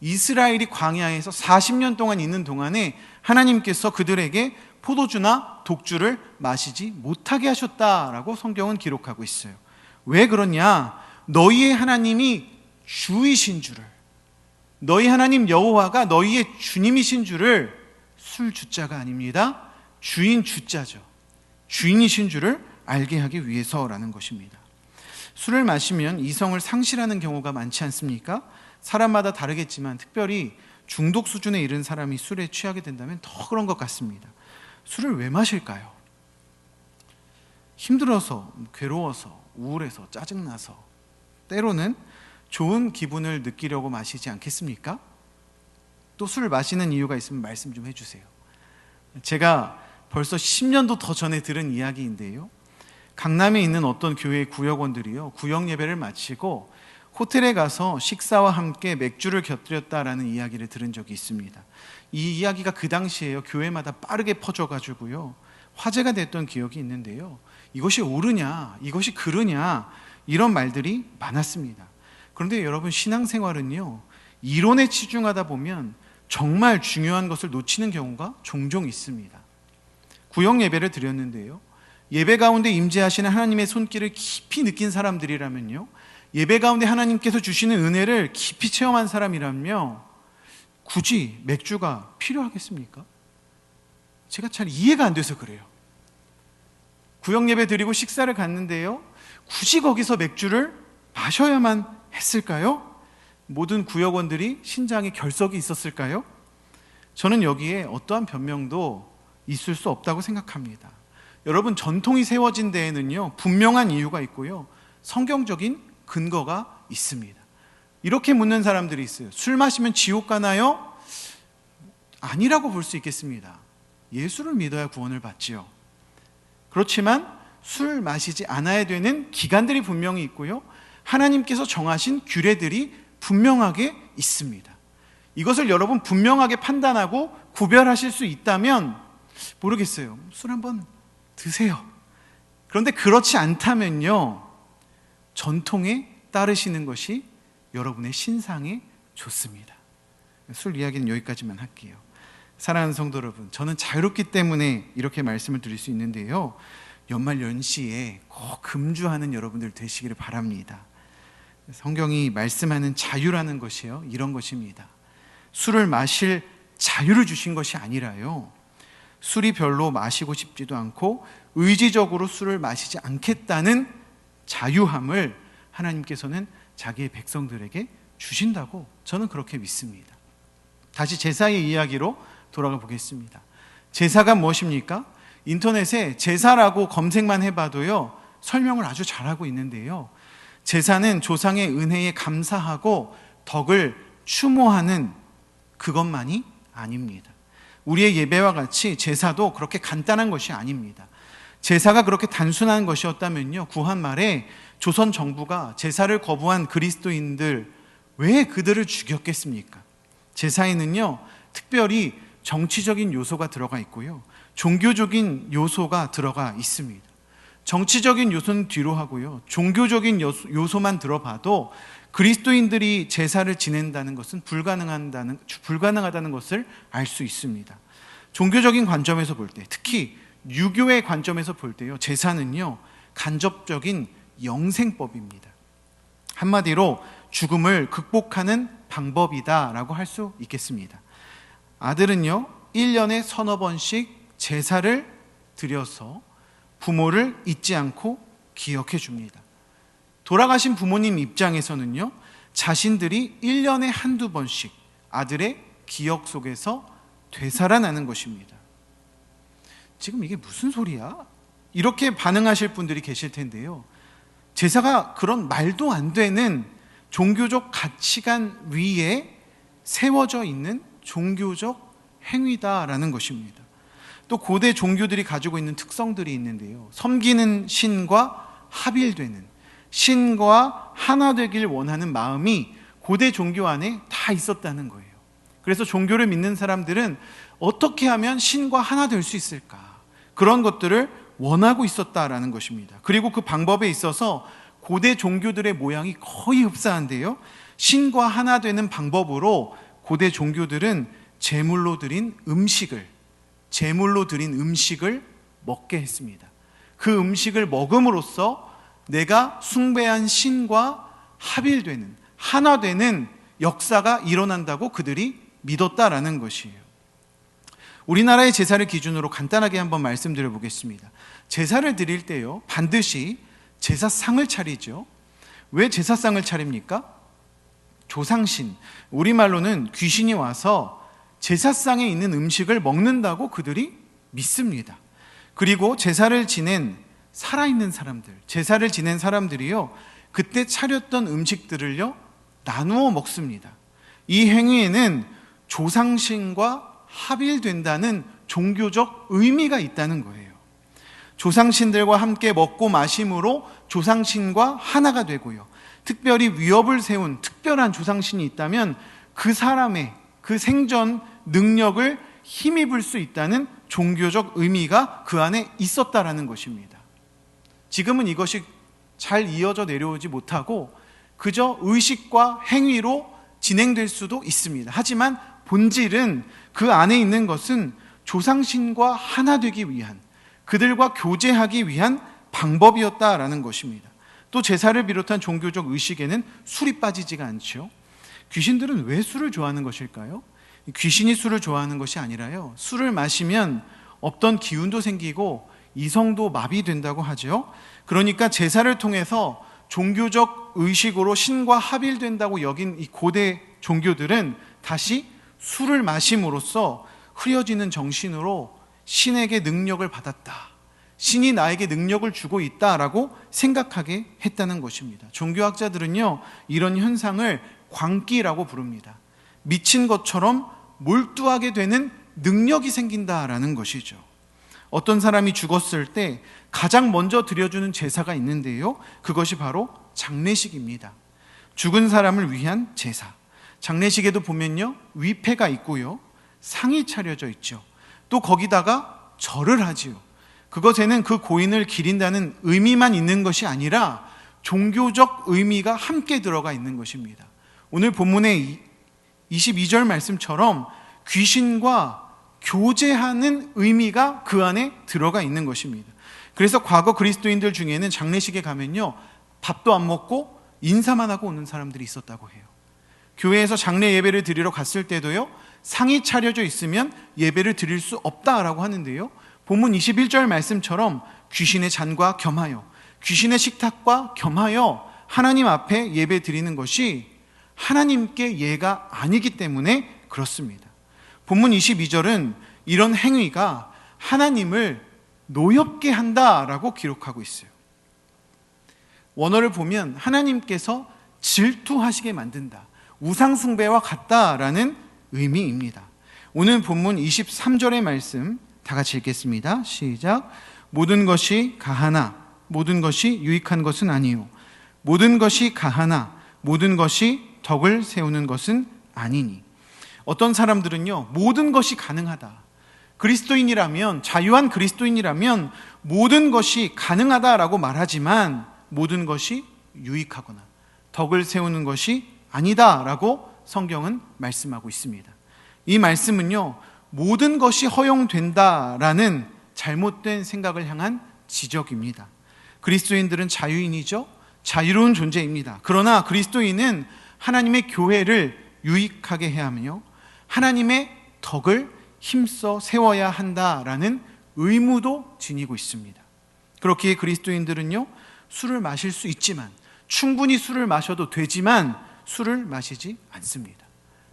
이스라엘이 광야에서 40년 동안 있는 동안에 하나님께서 그들에게 포도주나 독주를 마시지 못하게 하셨다라고 성경은 기록하고 있어요. 왜 그러냐? 너희의 하나님이 주이신 줄을, 너희 하나님 여호와가 너희의 주님이신 줄을, 술 주자가 아닙니다. 주인 주자죠. 주인이신 줄을 알게 하기 위해서라는 것입니다. 술을 마시면 이성을 상실하는 경우가 많지 않습니까? 사람마다 다르겠지만 특별히 중독 수준에 이른 사람이 술에 취하게 된다면 더 그런 것 같습니다. 술을 왜 마실까요? 힘들어서, 괴로워서, 우울해서, 짜증나서, 때로는 좋은 기분을 느끼려고 마시지 않겠습니까? 또 술을 마시는 이유가 있으면 말씀 좀 해주세요. 제가 벌써 10년도 더 전에 들은 이야기인데요. 강남에 있는 어떤 교회 구역원들이요, 구역 예배를 마치고 호텔에 가서 식사와 함께 맥주를 곁들였다라는 이야기를 들은 적이 있습니다. 이 이야기가 그 당시에요, 교회마다 빠르게 퍼져가지고요, 화제가 됐던 기억이 있는데요. 이것이 옳으냐, 이것이 그르냐, 이런 말들이 많았습니다. 그런데 여러분, 신앙생활은요, 이론에 치중하다 보면 정말 중요한 것을 놓치는 경우가 종종 있습니다. 구역 예배를 드렸는데요, 예배 가운데 임재하시는 하나님의 손길을 깊이 느낀 사람들이라면요, 예배 가운데 하나님께서 주시는 은혜를 깊이 체험한 사람이라며 굳이 맥주가 필요하겠습니까? 제가 잘 이해가 안 돼서 그래요. 구역 예배 드리고 식사를 갔는데요, 굳이 거기서 맥주를 마셔야만 했을까요? 모든 구역원들이 신장에 결석이 있었을까요? 저는 여기에 어떠한 변명도 있을 수 없다고 생각합니다. 여러분, 전통이 세워진 데에는요, 분명한 이유가 있고요, 성경적인 근거가 있습니다. 이렇게 묻는 사람들이 있어요. 술 마시면 지옥 가나요? 아니라고 볼 수 있겠습니다. 예수를 믿어야 구원을 받지요. 그렇지만 술 마시지 않아야 되는 기간들이 분명히 있고요, 하나님께서 정하신 규례들이 분명하게 있습니다. 이것을 여러분 분명하게 판단하고 구별하실 수 있다면 모르겠어요. 술 한번 드세요. 그런데 그렇지 않다면요, 전통에 따르시는 것이 여러분의 신상에 좋습니다. 술 이야기는 여기까지만 할게요. 사랑하는 성도 여러분, 저는 자유롭기 때문에 이렇게 말씀을 드릴 수 있는데요, 연말 연시에 꼭 금주하는 여러분들 되시기를 바랍니다. 성경이 말씀하는 자유라는 것이요, 이런 것입니다. 술을 마실 자유를 주신 것이 아니라요, 술이 별로 마시고 싶지도 않고 의지적으로 술을 마시지 않겠다는 자유함을 하나님께서는 자기의 백성들에게 주신다고 저는 그렇게 믿습니다. 다시 제사의 이야기로 돌아가 보겠습니다. 제사가 무엇입니까? 인터넷에 제사라고 검색만 해봐도요, 설명을 아주 잘하고 있는데요, 제사는 조상의 은혜에 감사하고 덕을 추모하는 그것만이 아닙니다. 우리의 예배와 같이 제사도 그렇게 간단한 것이 아닙니다. 제사가 그렇게 단순한 것이었다면요, 구한 말에 조선 정부가 제사를 거부한 그리스도인들, 왜 그들을 죽였겠습니까? 제사에는요, 특별히 정치적인 요소가 들어가 있고요, 종교적인 요소가 들어가 있습니다. 정치적인 요소는 뒤로 하고요, 종교적인 요소만 들어봐도 그리스도인들이 제사를 지낸다는 것은 불가능하다는 것을 알 수 있습니다. 종교적인 관점에서 볼 때, 특히 유교의 관점에서 볼 때요, 제사는요, 간접적인 영생법입니다. 한마디로 죽음을 극복하는 방법이다라고 할 수 있겠습니다. 아들은요, 1년에 서너 번씩 제사를 드려서 부모를 잊지 않고 기억해 줍니다. 돌아가신 부모님 입장에서는요, 자신들이 1년에 한두 번씩 아들의 기억 속에서 되살아나는 것입니다. 지금 이게 무슨 소리야? 이렇게 반응하실 분들이 계실 텐데요, 제사가 그런 말도 안 되는 종교적 가치관 위에 세워져 있는 종교적 행위다라는 것입니다. 또 고대 종교들이 가지고 있는 특성들이 있는데요, 섬기는 신과 합일되는, 신과 하나 되길 원하는 마음이 고대 종교 안에 다 있었다는 거예요. 그래서 종교를 믿는 사람들은 어떻게 하면 신과 하나 될 수 있을까, 그런 것들을 원하고 있었다라는 것입니다. 그리고 그 방법에 있어서 고대 종교들의 모양이 거의 흡사한데요, 신과 하나 되는 방법으로 고대 종교들은 제물로 드린 음식을 먹게 했습니다. 그 음식을 먹음으로써 내가 숭배한 신과 합일되는, 하나 되는 역사가 일어난다고 그들이 믿었다라는 것이에요. 우리나라의 제사를 기준으로 간단하게 한번 말씀드려 보겠습니다. 제사를 드릴 때요, 반드시 제사상을 차리죠. 왜 제사상을 차립니까? 조상신, 우리말로는 귀신이 와서 제사상에 있는 음식을 먹는다고 그들이 믿습니다. 그리고 제사를 지낸 살아있는 사람들, 제사를 지낸 사람들이요, 그때 차렸던 음식들을요, 나누어 먹습니다. 이 행위에는 조상신과 합일된다는 종교적 의미가 있다는 거예요. 조상신들과 함께 먹고 마심으로 조상신과 하나가 되고요. 특별히 위협을 세운 특별한 조상신이 있다면 그 사람의 그 생존 능력을 힘입을 수 있다는 종교적 의미가 그 안에 있었다라는 것입니다. 지금은 이것이 잘 이어져 내려오지 못하고 그저 의식과 행위로 진행될 수도 있습니다. 하지만 본질은 그 안에 있는 것은 조상신과 하나 되기 위한, 그들과 교제하기 위한 방법이었다라는 것입니다. 또 제사를 비롯한 종교적 의식에는 술이 빠지지가 않죠. 귀신들은 왜 술을 좋아하는 것일까요? 귀신이 술을 좋아하는 것이 아니라요, 술을 마시면 없던 기운도 생기고 이성도 마비된다고 하죠. 그러니까 제사를 통해서 종교적 의식으로 신과 합일된다고 여긴 이 고대 종교들은 다시 술을 마심으로써 흐려지는 정신으로 신에게 능력을 받았다, 신이 나에게 능력을 주고 있다라고 생각하게 했다는 것입니다. 종교학자들은요, 이런 현상을 광기라고 부릅니다. 미친 것처럼 몰두하게 되는 능력이 생긴다라는 것이죠. 어떤 사람이 죽었을 때 가장 먼저 드려주는 제사가 있는데요, 그것이 바로 장례식입니다. 죽은 사람을 위한 제사. 장례식에도 보면요, 위패가 있고요, 상이 차려져 있죠. 또 거기다가 절을 하지요. 그것에는 그 고인을 기린다는 의미만 있는 것이 아니라 종교적 의미가 함께 들어가 있는 것입니다. 오늘 본문의 22절 말씀처럼 귀신과 교제하는 의미가 그 안에 들어가 있는 것입니다. 그래서 과거 그리스도인들 중에는 장례식에 가면요, 밥도 안 먹고 인사만 하고 오는 사람들이 있었다고 해요. 교회에서 장례 예배를 드리러 갔을 때도요, 상이 차려져 있으면 예배를 드릴 수 없다라고 하는데요, 본문 21절 말씀처럼 귀신의 잔과 겸하여, 귀신의 식탁과 겸하여 하나님 앞에 예배 드리는 것이 하나님께 예가 아니기 때문에 그렇습니다. 본문 22절은 이런 행위가 하나님을 노엽게 한다라고 기록하고 있어요. 원어를 보면 하나님께서 질투하시게 만든다, 우상숭배와 같다라는 의미입니다. 오늘 본문 23절의 말씀 다 같이 읽겠습니다. 시작. 모든 것이 가하나 모든 것이 유익한 것은 아니요, 모든 것이 가하나 모든 것이 덕을 세우는 것은 아니니. 어떤 사람들은요, 모든 것이 가능하다, 그리스도인이라면, 자유한 그리스도인이라면 모든 것이 가능하다라고 말하지만 모든 것이 유익하거나 덕을 세우는 것이 아니다라고 성경은 말씀하고 있습니다. 이 말씀은요, 모든 것이 허용된다라는 잘못된 생각을 향한 지적입니다. 그리스도인들은 자유인이죠. 자유로운 존재입니다. 그러나 그리스도인은 하나님의 교회를 유익하게 해야 하며 하나님의 덕을 힘써 세워야 한다라는 의무도 지니고 있습니다. 그렇기에 그리스도인들은요, 술을 마실 수 있지만, 충분히 술을 마셔도 되지만 술을 마시지 않습니다.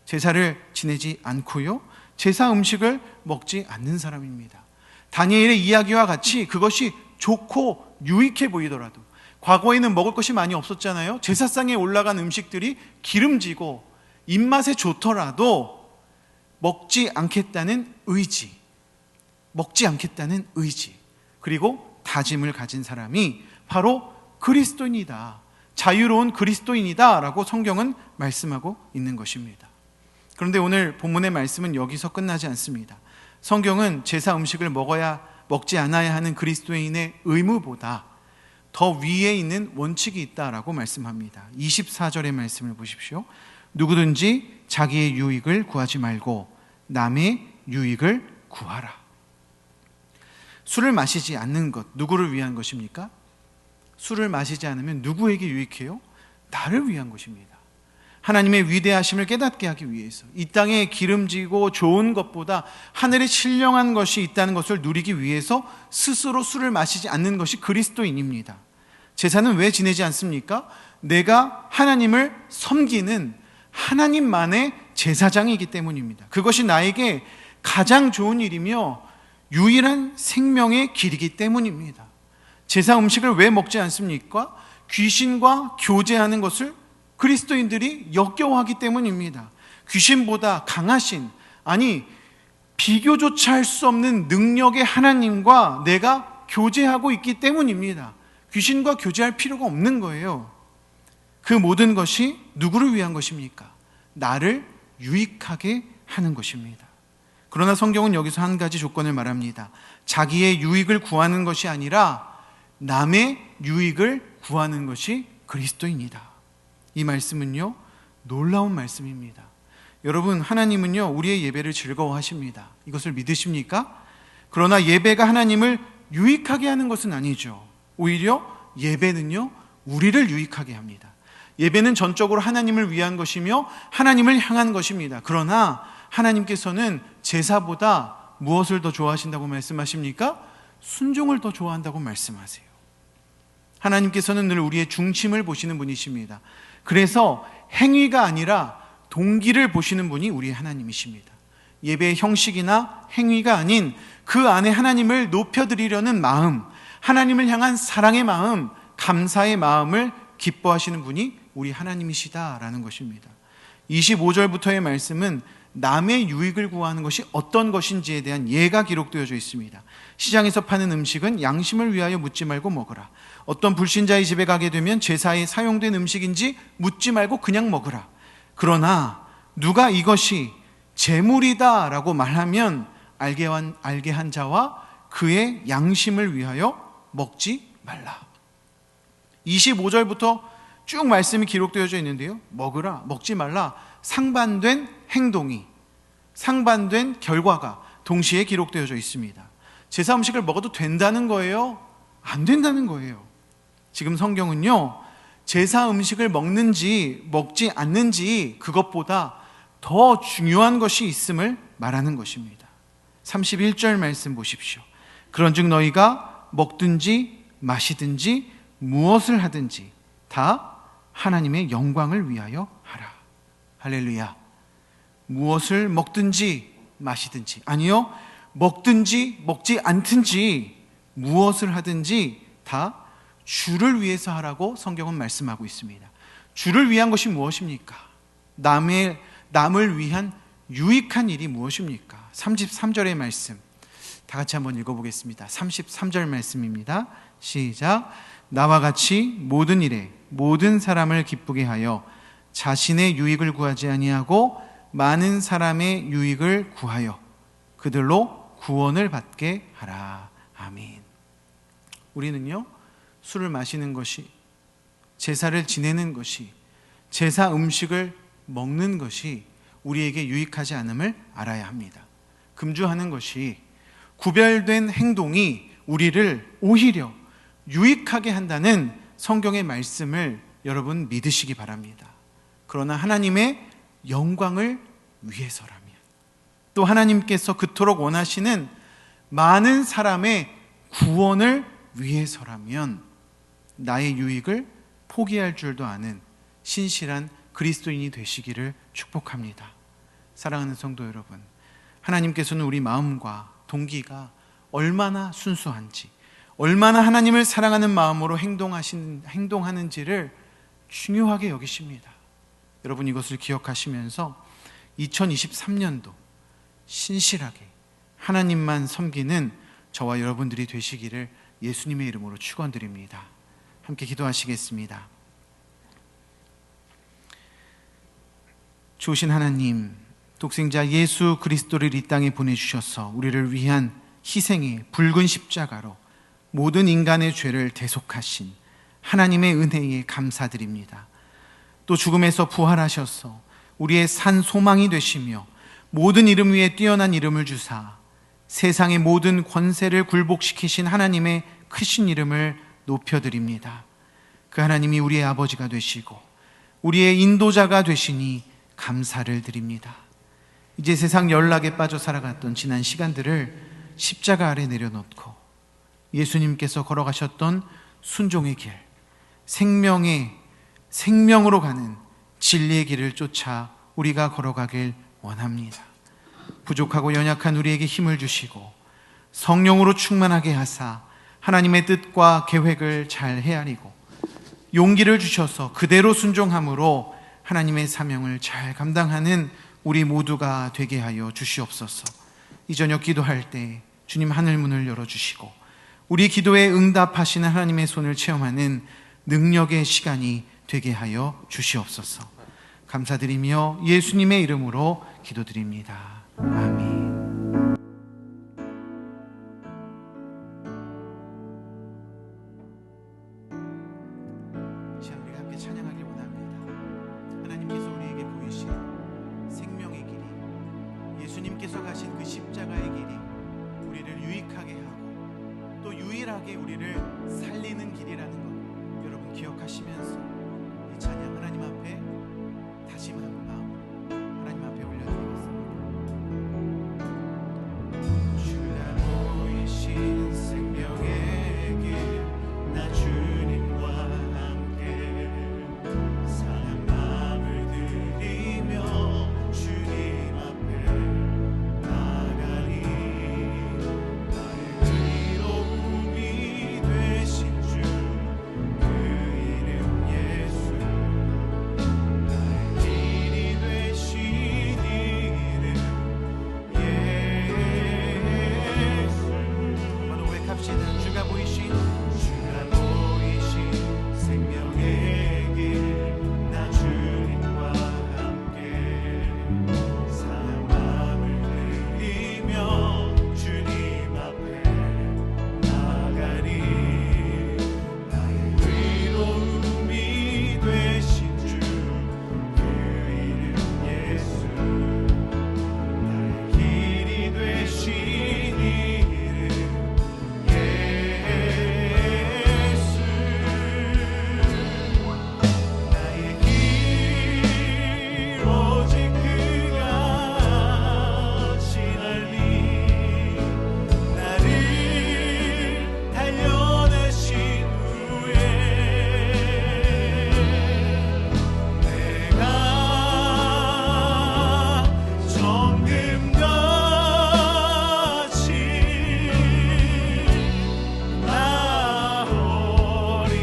제사를 지내지 않고요, 제사 음식을 먹지 않는 사람입니다. 다니엘의 이야기와 같이 그것이 좋고 유익해 보이더라도, 과거에는 먹을 것이 많이 없었잖아요. 제사상에 올라간 음식들이 기름지고 입맛에 좋더라도 먹지 않겠다는 의지, 그리고 다짐을 가진 사람이 바로 그리스도인이다, 자유로운 그리스도인이다 라고 성경은 말씀하고 있는 것입니다. 그런데 오늘 본문의 말씀은 여기서 끝나지 않습니다. 성경은 제사 음식을 먹지 않아야 하는 그리스도인의 의무보다 더 위에 있는 원칙이 있다라고 말씀합니다. 24절의 말씀을 보십시오. 누구든지 자기의 유익을 구하지 말고 남의 유익을 구하라. 술을 마시지 않는 것, 누구를 위한 것입니까? 술을 마시지 않으면 누구에게 유익해요? 나를 위한 것입니다. 하나님의 위대하심을 깨닫게 하기 위해서, 이 땅에 기름지고 좋은 것보다 하늘에 신령한 것이 있다는 것을 누리기 위해서 스스로 술을 마시지 않는 것이 그리스도인입니다. 제사는 왜 지내지 않습니까? 내가 하나님을 섬기는 하나님만의 제사장이기 때문입니다. 그것이 나에게 가장 좋은 일이며 유일한 생명의 길이기 때문입니다. 제사 음식을 왜 먹지 않습니까? 귀신과 교제하는 것을 그리스도인들이 역겨워하기 때문입니다. 귀신보다 강하신, 아니 비교조차 할 수 없는 능력의 하나님과 내가 교제하고 있기 때문입니다. 귀신과 교제할 필요가 없는 거예요. 그 모든 것이 누구를 위한 것입니까? 나를 유익하게 하는 것입니다. 그러나 성경은 여기서 한 가지 조건을 말합니다. 자기의 유익을 구하는 것이 아니라 남의 유익을 구하는 것이 그리스도입니다. 이 말씀은요, 놀라운 말씀입니다. 여러분, 하나님은요, 우리의 예배를 즐거워하십니다. 이것을 믿으십니까? 그러나 예배가 하나님을 유익하게 하는 것은 아니죠. 오히려 예배는요, 우리를 유익하게 합니다. 예배는 전적으로 하나님을 위한 것이며 하나님을 향한 것입니다. 그러나 하나님께서는 제사보다 무엇을 더 좋아하신다고 말씀하십니까? 순종을 더 좋아한다고 말씀하세요. 하나님께서는 늘 우리의 중심을 보시는 분이십니다. 그래서 행위가 아니라 동기를 보시는 분이 우리 하나님이십니다. 예배의 형식이나 행위가 아닌 그 안에 하나님을 높여드리려는 마음, 하나님을 향한 사랑의 마음, 감사의 마음을 기뻐하시는 분이 우리 하나님이시다라는 것입니다. 25절부터의 말씀은 남의 유익을 구하는 것이 어떤 것인지에 대한 예가 기록되어져 있습니다. 시장에서 파는 음식은 양심을 위하여 묻지 말고 먹으라. 어떤 불신자의 집에 가게 되면 제사에 사용된 음식인지 묻지 말고 그냥 먹으라. 그러나 누가 이것이 제물이다 라고 말하면 알게 한 자와 그의 양심을 위하여 먹지 말라. 25절부터 쭉 말씀이 기록되어져 있는데요, 먹으라, 먹지 말라, 상반된 행동이, 상반된 결과가 동시에 기록되어져 있습니다. 제사 음식을 먹어도 된다는 거예요? 안 된다는 거예요. 지금 성경은요, 제사 음식을 먹는지 먹지 않는지 그것보다 더 중요한 것이 있음을 말하는 것입니다. 31절 말씀 보십시오. 그런즉 너희가 먹든지 마시든지 무엇을 하든지 다 하나님의 영광을 위하여 하라. 할렐루야. 무엇을 먹든지 마시든지, 아니요, 먹든지 먹지 않든지 무엇을 하든지 다 주를 위해서 하라고 성경은 말씀하고 있습니다. 주를 위한 것이 무엇입니까? 남을 위한 유익한 일이 무엇입니까? 33절의 말씀 다 같이 한번 읽어보겠습니다. 33절 말씀입니다. 시작. 나와 같이 모든 일에 모든 사람을 기쁘게 하여 자신의 유익을 구하지 아니하고 많은 사람의 유익을 구하여 그들로 구원을 받게 하라. 아멘. 우리는요, 술을 마시는 것이, 제사를 지내는 것이, 제사 음식을 먹는 것이 우리에게 유익하지 않음을 알아야 합니다. 금주하는 것이, 구별된 행동이 우리를 오히려 유익하게 한다는 성경의 말씀을 여러분 믿으시기 바랍니다. 그러나 하나님의 영광을 위해서라면, 또 하나님께서 그토록 원하시는 많은 사람의 구원을 위해서라면 나의 유익을 포기할 줄도 아는 신실한 그리스도인이 되시기를 축복합니다. 사랑하는 성도 여러분, 하나님께서는 우리 마음과 동기가 얼마나 순수한지, 얼마나 하나님을 사랑하는 마음으로 행동하는지를 중요하게 여기십니다. 여러분, 이것을 기억하시면서 2023년도 신실하게 하나님만 섬기는 저와 여러분들이 되시기를 예수님의 이름으로 축원드립니다. 함께 기도하시겠습니다. 좋으신 하나님, 독생자 예수 그리스도를 이 땅에 보내주셔서 우리를 위한 희생의 붉은 십자가로 모든 인간의 죄를 대속하신 하나님의 은혜에 감사드립니다. 또 죽음에서 부활하셔서 우리의 산 소망이 되시며 모든 이름 위에 뛰어난 이름을 주사 세상의 모든 권세를 굴복시키신 하나님의 크신 이름을 높여드립니다. 그 하나님이 우리의 아버지가 되시고 우리의 인도자가 되시니 감사를 드립니다. 이제 세상 연락에 빠져 살아갔던 지난 시간들을 십자가 아래 내려놓고 예수님께서 걸어가셨던 순종의 길, 생명으로 가는 진리의 길을 쫓아 우리가 걸어가길 원합니다. 부족하고 연약한 우리에게 힘을 주시고 성령으로 충만하게 하사 하나님의 뜻과 계획을 잘 헤아리고 용기를 주셔서 그대로 순종함으로 하나님의 사명을 잘 감당하는 우리 모두가 되게 하여 주시옵소서. 이 저녁 기도할 때 주님 하늘 문을 열어주시고 우리 기도에 응답하시는 하나님의 손을 체험하는 능력의 시간이 되게 하여 주시옵소서. 감사드리며 예수님의 이름으로 기도드립니다. 아멘. 우리가 함께 찬양하길 원합니다. 하나님께서 우리에게 보이신 생명의 길이, 예수님께서 가신 그 십자가의 길이 우리를 유익하게 하고 또 유일하게 우리를 살리는 길이라는 것 여러분 기억하시면서 이 찬양 하나님 앞에 다시 마음으로 하나님 앞에 올려드리겠습니다. 주가 보이신 생명의 길, 나 주님과 함께 상한 마음을 들이며 주님 앞에 나가리. 나의 의로움이 되신 주 그 이름 예수, 나의 길이 되신 이름 예수. 한번 고백합시다. 주가 보이신 생명의 길, 나 주님과 함께 상한 마음을 들이며 주님 앞에 나가리. 나의 의로움이 되신 주 그 이름 예수, 나의 길이 되신 이름 예수. 나의 길 오직 그가 지날리. 나를 달려내신 후에 내가 정금같이 나오리.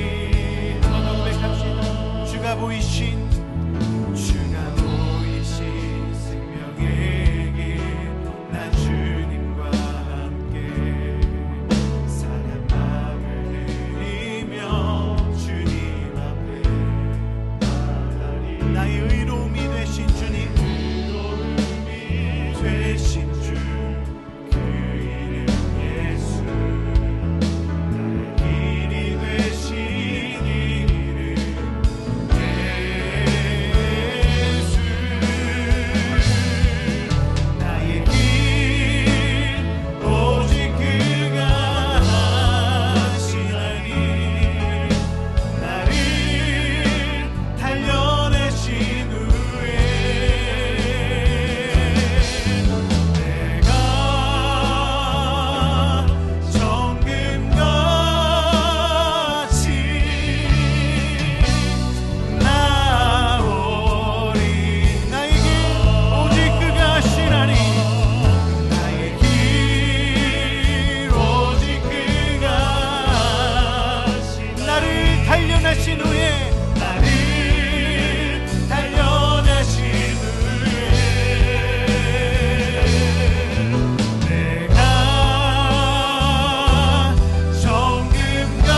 한번 더 고백합시다. 주가 보이신 생명의 길, 나 주님과 함께 상한 마음을 들이며 주님 앞에 나가리. 나의 의로움이 되신 주님, 되신 주 그 이름 예수, 나의 길이 되신 이름 예수. 나의 길 오직 그가 하시나니. 나를 달려내신 후에 내가 정금같이 나오리. 나의 길 오직 그가 하시나니. 나의 길 오직 그가 나를 달려내신 후에 내가 정금같이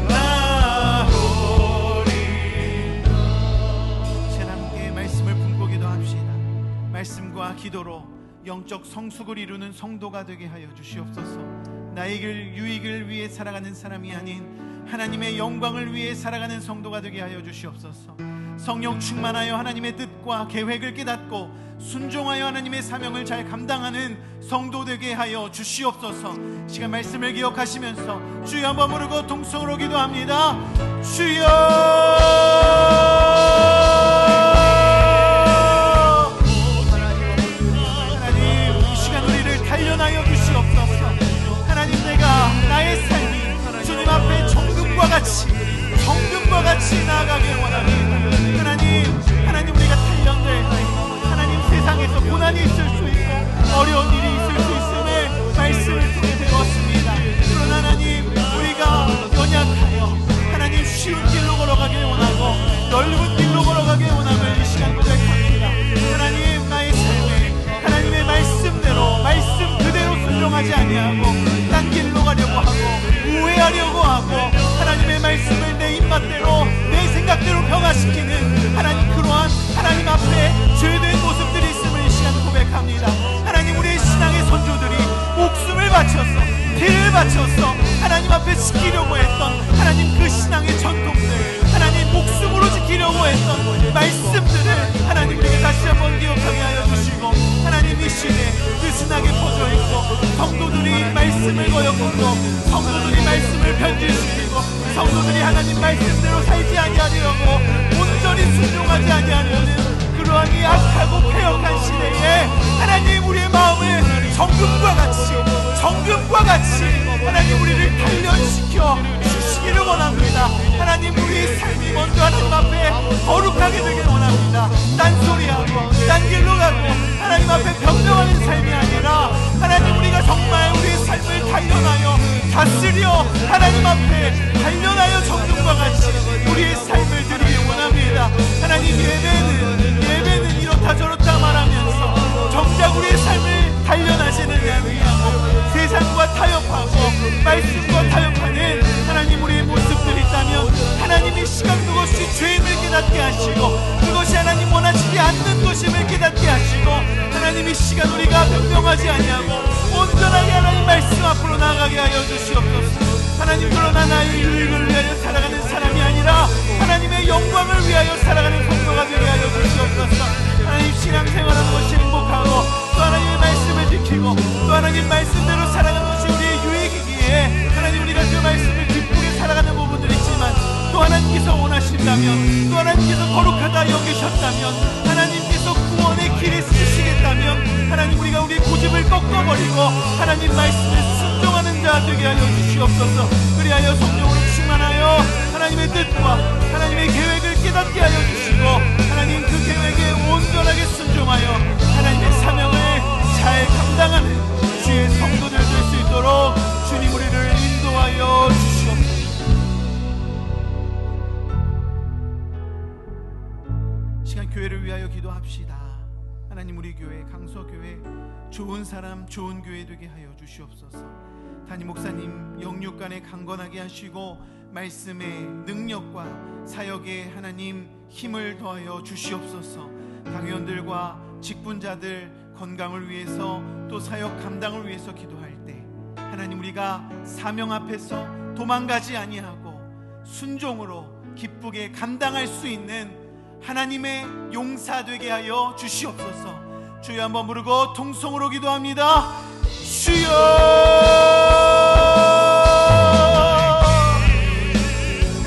나오리. 함께 말씀을 품고 기도합시다. 말씀과 기도로 영적 성숙을 이루는 성도가 되게 하여 주시옵소서. 나의 길 유익을 위해 살아가는 사람이 아닌 하나님의 영광을 위해 살아가는 성도가 되게 하여 주시옵소서. 성령 충만하여 하나님의 뜻과 계획을 깨닫고 순종하여 하나님의 사명을 잘 감당하는 성도 되게 하여 주시옵소서. 시간 말씀을 기억하시면서 주여 한번 부르고 동성으로 기도합니다. 주여. 달려나여 주시옵소서. 하나님, 내가 나의 삶이 주님 앞에 정금과 같이 나아가길 원합니다. 하나님 우리가 단련될 때 하나님 세상에서 고난이 있을 수 있고 어려운 일이 있을 수 있음을 말씀을 통해 배웠습니다. 그러나 하나님 우리가 연약하여 하나님 쉬운 길로 걸어가길 원하고 넓은 길로 걸어가길 원함을 이 시간 고백합니다. 하려고 하고 하나님의 말씀을 내 입맛대로 내 생각대로 변화시키는 하나님, 그러한 하나님 앞에 죄된 모습들이 있음을 이 시간 고백합니다. 하나님, 우리의 신앙의 선조들이 목숨을 바쳐서 피를 바쳐서 하나님 앞에 지키려고 했던 하나님 그 신앙의 전통들, 하나님 목숨으로 지키려고 했던 말씀들을 하나님 우리에게 다시 한번 기억하게 하여 주시고, 하나님 이 시대 느슨하게 퍼져 있고 성도들이 말씀을 거역하고 성도들이 말씀을 변질시키고 성도들이 하나님 말씀대로 살지 아니하려고 온전히 순종하지 아니하려는 그러한 이 악하고 폐역한 시대에 하나님 우리의 마음을 정금과 같이 하나님 우리를 단련시켜 주시기를 원합니다. 하나님, 우리의 삶이 먼저 하나님 앞에 거룩하게 되길 원합니다. 딴소리하고 딴 길로 가고 하나님 앞에 변명하는 삶이 아니라 하나님, 우리가 정말 우리의 삶을 단련하여 다스려 하나님 앞에 단련하여 정금과 같이 우리의 삶을 드리길 원합니다. 하나님, 예배는 이렇다 저렇다 말하면서 정작 우리의 삶을 단련하시는 아니하고 세상과 타협하고 말씀과 타협하는 하나님 우리의 모습들이 있다면 하나님이 시간 그것이 죄임을 깨닫게 하시고 그것이 하나님 원하시지 않는 것임을 깨닫게 하시고 하나님 이 시간 우리가 변명하지 아니하고 온전하게 하나님 말씀 앞으로 나아가게 하여 주시옵소서. 하나님, 그러나 나의 유익을 위하여 살아가는 사람이 아니라 하나님의 영광을 위하여 살아가는 성도가 되게 하여 주시옵소서. 하나님, 신앙생활하는 것이 행복하고 또 하나님의 말씀을 지키고 또 하나님 말씀대로 살아가는 것이 우리의 유익이기에 하나님, 우리가 그 말씀을 기쁘게 살아가는 부분들이 있지만 또 하나님께서 원하신다면, 또 하나님께서 거룩하다 여기셨다면, 하나님께서 구원의 길에 쓰시겠다면 하나님, 우리가 우리의 고집을 꺾어버리고 하나님 말씀에 순종하는 자 되게 하여 주시옵소서. 그리하여 성령으로 충만하여 하나님의 뜻과 하나님의 계획을 깨닫게 하여 주시고 하나님 그 계획에 온전하게 순종하여 하나님의 사명을 잘 감당하는 주의 성도들 될 수 있도록 주님 우리를 인도하여 주시옵소서. 시간 교회를 위하여 기도합시다. 하나님, 우리 교회 강서교회 좋은 사람 좋은 교회 되게 하여 주시옵소서. 담임 목사님 영육간에 강건하게 하시고 말씀의 능력과 사역에 하나님 힘을 더하여 주시옵소서. 당회원들과 직분자들 건강을 위해서 또 사역 감당을 위해서 기도할 때 하나님, 우리가 사명 앞에서 도망가지 아니하고 순종으로 기쁘게 감당할 수 있는 하나님의 용사 되게 하여 주시옵소서. 주여 한번 부르고 통성으로 기도합니다. 주여,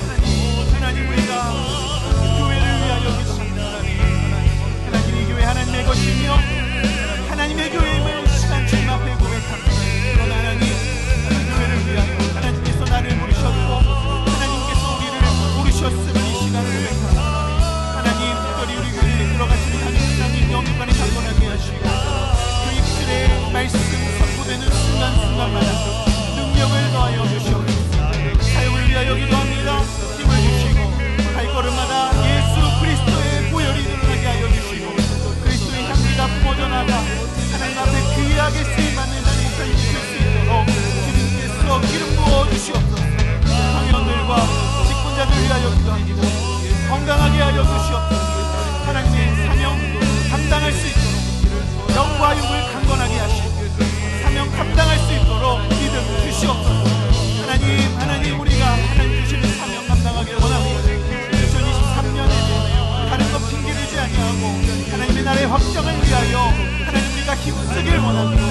하나님 우리가 교회를 위하여 기도합니다. 하나님, 이 교회 하나님의 것이며 하나님의 교회임을 시간 주님 앞에 고백합니다. 그러나 하나님, 이 교회를 위하여 하나님께서 나를 부르셨고 하나님께서 우리를 부르셨음을 이 시간 고백합니다. 하나님, 특별히 우리 교회에 들어가시는 담임 목사님 영육간에 강건하게 하시고 그 입술에 말씀 선포되는 순간순간마다 능력을 더하여 주시옵소서. 사역을 위하여 기도합니다. 힘을 주시고 발걸음마다 예수 그리스도의 보혈이 드러나게 하여 주시고 그리스도의 향기가 뿜어져나가 하나님 앞에 귀하게 쓰임받는 담임 목사님 되실 수 있도록 주님께서 기름 부어 주시옵소서. 당회원들과 직분자들 위하여 기도합니다. 건강하게 하여 주시옵소서. 하나님의 사명 감당할 수 있도록 영과 육을 강건하게 하시고 사명 감당할 수 있도록 믿음 주시옵소서. 하나님 우리가 하나님 주시는 사명 감당하기를 원합니다. 2023년에는 다른 것 핑계대지 아니하고 하나님의 나라의 확정을 위하여 하나님 우리가 힘쓰길 원합니다.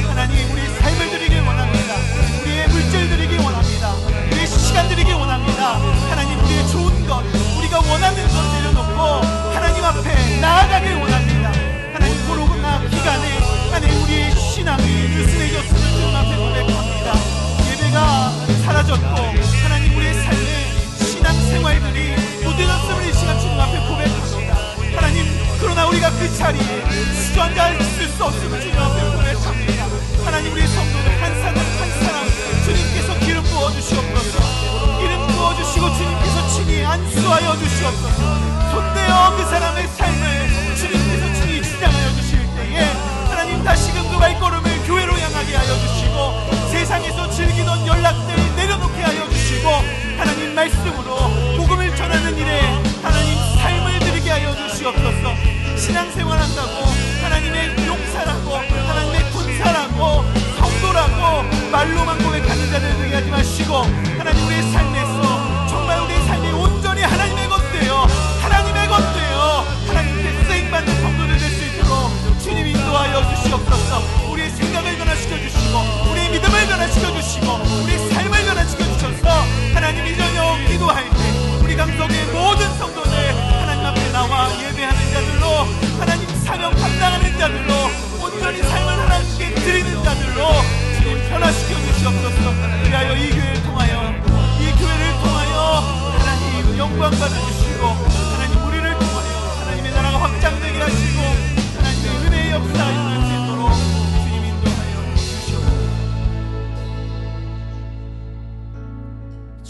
하나님, 우리 삶을 드리길 원합니다. 우리의 물질 드리길 원합니다. 우리의 시간 드리길 원합니다. 하나님, 우리의 좋은 것, 우리가 원하는 것 내려놓고 하나님 앞에 나아가길 원합니다. 하나님, 코로나 기간에 하나님 우리의 신앙이 느슨해졌음을 주님 앞에 고백합니다. 예배가 사라졌고 하나님 우리의 삶의 신앙생활들이 무뎌졌음을 이 시간 주님 앞에 고백합니다. 하나님, 그러나 우리가 그 자리에 주저앉아 있을 수 없음을 주님 앞에 고백합니다. 하나님, 우리 성도들 한 사람 한 사람 주님께서 기름 부어주시옵소서. 기름 부어주시고 주님께서 친히 안수하여 주시옵소서. 손대어 그 사람의 삶을 주님께서 친히 주장하여 주실 때에 하나님, 다시금 그 발걸음을 교회로 향하게 하여 주시고 세상에서 즐기던 연락들 내려놓게 하여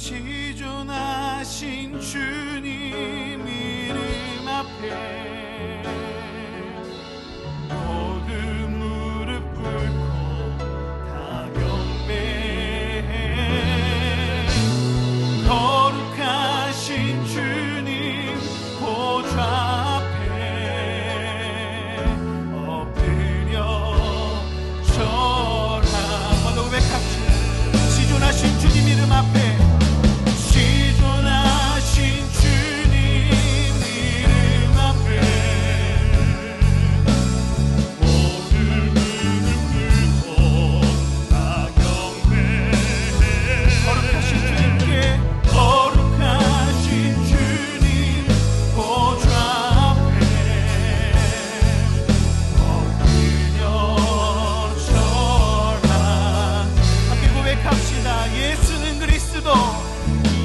시존하신 주님 이름 앞에 모든 무릎 꿇고 다 경배해. 거룩하신 주님 보좌 앞에 엎드려 절하. 모두 고백합시다. 시존하신 주님 이름 앞에 시존하신 주님 이름 앞에 모든 무릎 꿇고 다 경배해. 거룩하신 주님께 거룩하신 주님 보좌 앞에 엎드려 절하. 함께 고백합시다. 예수는 그리스도,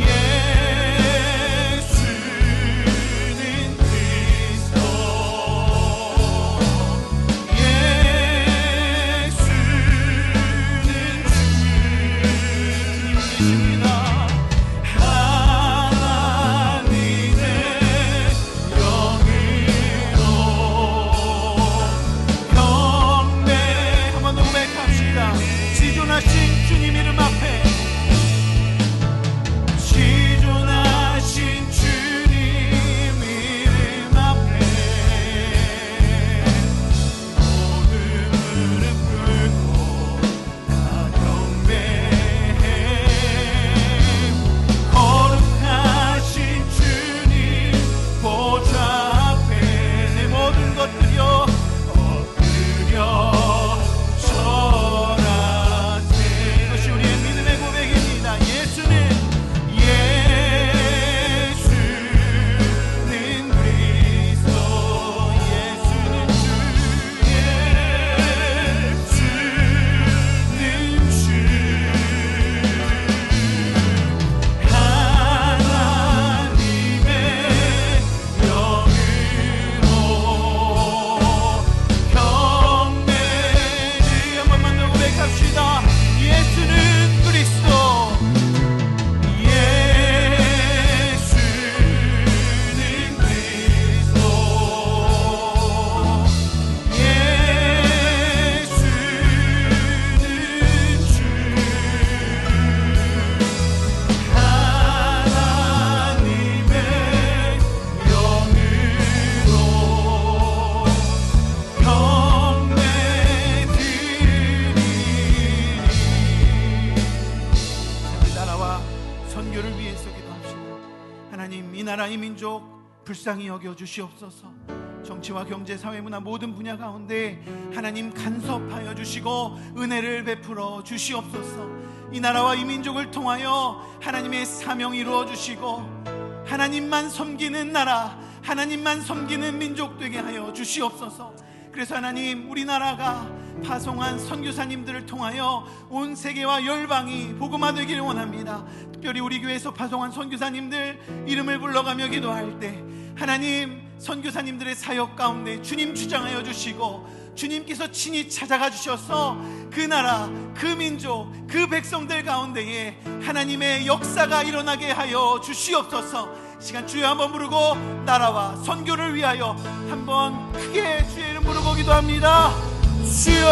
예수는 그리스도, 예수는 주님이십니다. 하나님의 영으로 경배. 한번 더 고백합시다. 시존하신 주님 이름 앞에 시존하신 주님 이름 앞에 모든 무릎 꿇고 다 경배해. 거룩하신 주님 보좌 앞에 내 모든 것들여 엎드려 절하세. 이것이 우리의 믿음의 고백입니다. 예수는 그리스도, 예수는 주, 예수는 주. 하나님의 영으로 경배를 한 번만 더 고백합시다. 예수는 그리스도, 예수는 그리스도, 예수는 주. 하나님의 영으로 경배드리니. 우리 나라와 선교를 위해서 기도합시다. 하나님, 이 나라 이 민족 불쌍히 여겨 주시옵소서. 정치와 경제, 사회, 문화 모든 분야 가운데 하나님 간섭하여 주시고 은혜를 베풀어 주시옵소서. 이 나라와 이 민족을 통하여 하나님의 사명 이루어 주시고 하나님만 섬기는 나라, 하나님만 섬기는 민족 되게 하여 주시옵소서. 그래서 하나님, 우리나라가 파송한 선교사님들을 통하여 온 세계와 열방이 복음화되기를 원합니다. 특별히 우리 교회에서 파송한 선교사님들 이름을 불러가며 기도할 때 하나님, 선교사님들의 사역 가운데 주님 주장하여 주시고 주님께서 친히 찾아가 주셔서 그 나라, 그 민족, 그 백성들 가운데에 하나님의 역사가 일어나게 하여 주시옵소서. 시간 주여 한번 부르고 나라와 선교를 위하여 한번 크게 주의 이름 부르고 기도합니다. 주여.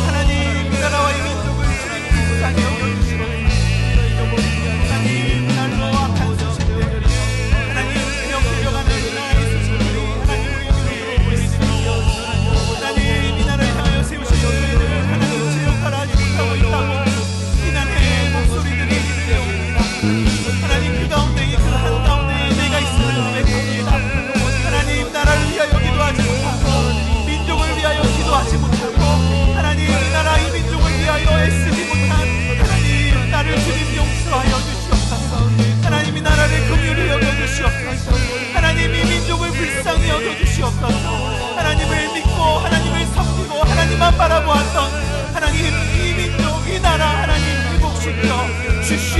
하나님, 이 나라와 이 민족을 주님 불쌍히 여겨주시옵소서. 하나님, 날로 악한 소식들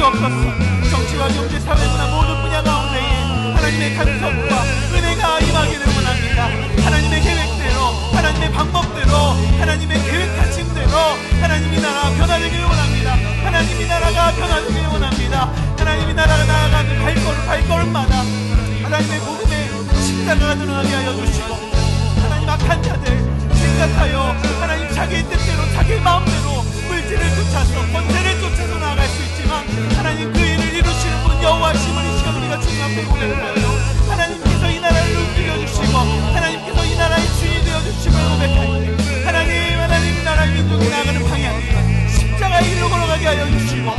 주시옵소서. 정치와 경제, 사회문화 모든 분야 가운데에 하나님의 간섭과 은혜가 임하기를 원합니다. 하나님의 계획대로, 하나님의 방법대로, 하나님의 계획하심대로 하나님이 나라 변화되기를 원합니다. 하나님이 나라가 변화되기를 원합니다. 하나님이 나라가 나아가는 발걸음마다 하나님의 복음의 십자가가 드러나게 하여 주시고, 하나님 악한 자들 생각하여 하나님 자기의 뜻대로 자기의 마음대로 물질을 쫓아서 권세를 쫓아서 나아갈 수 있지만 하나님 그 일을 이루시는 분 여호와심을 이 시간 우리가 주님 앞에 고백하여 하나님께서 이 나라를 움직여 주시고 하나님께서 이 나라의 주인이 되어 주심을 고백하여 하나님 나라의 민족이 나아가는 방향에 십자가의 길로 걸어가게 하여 주시고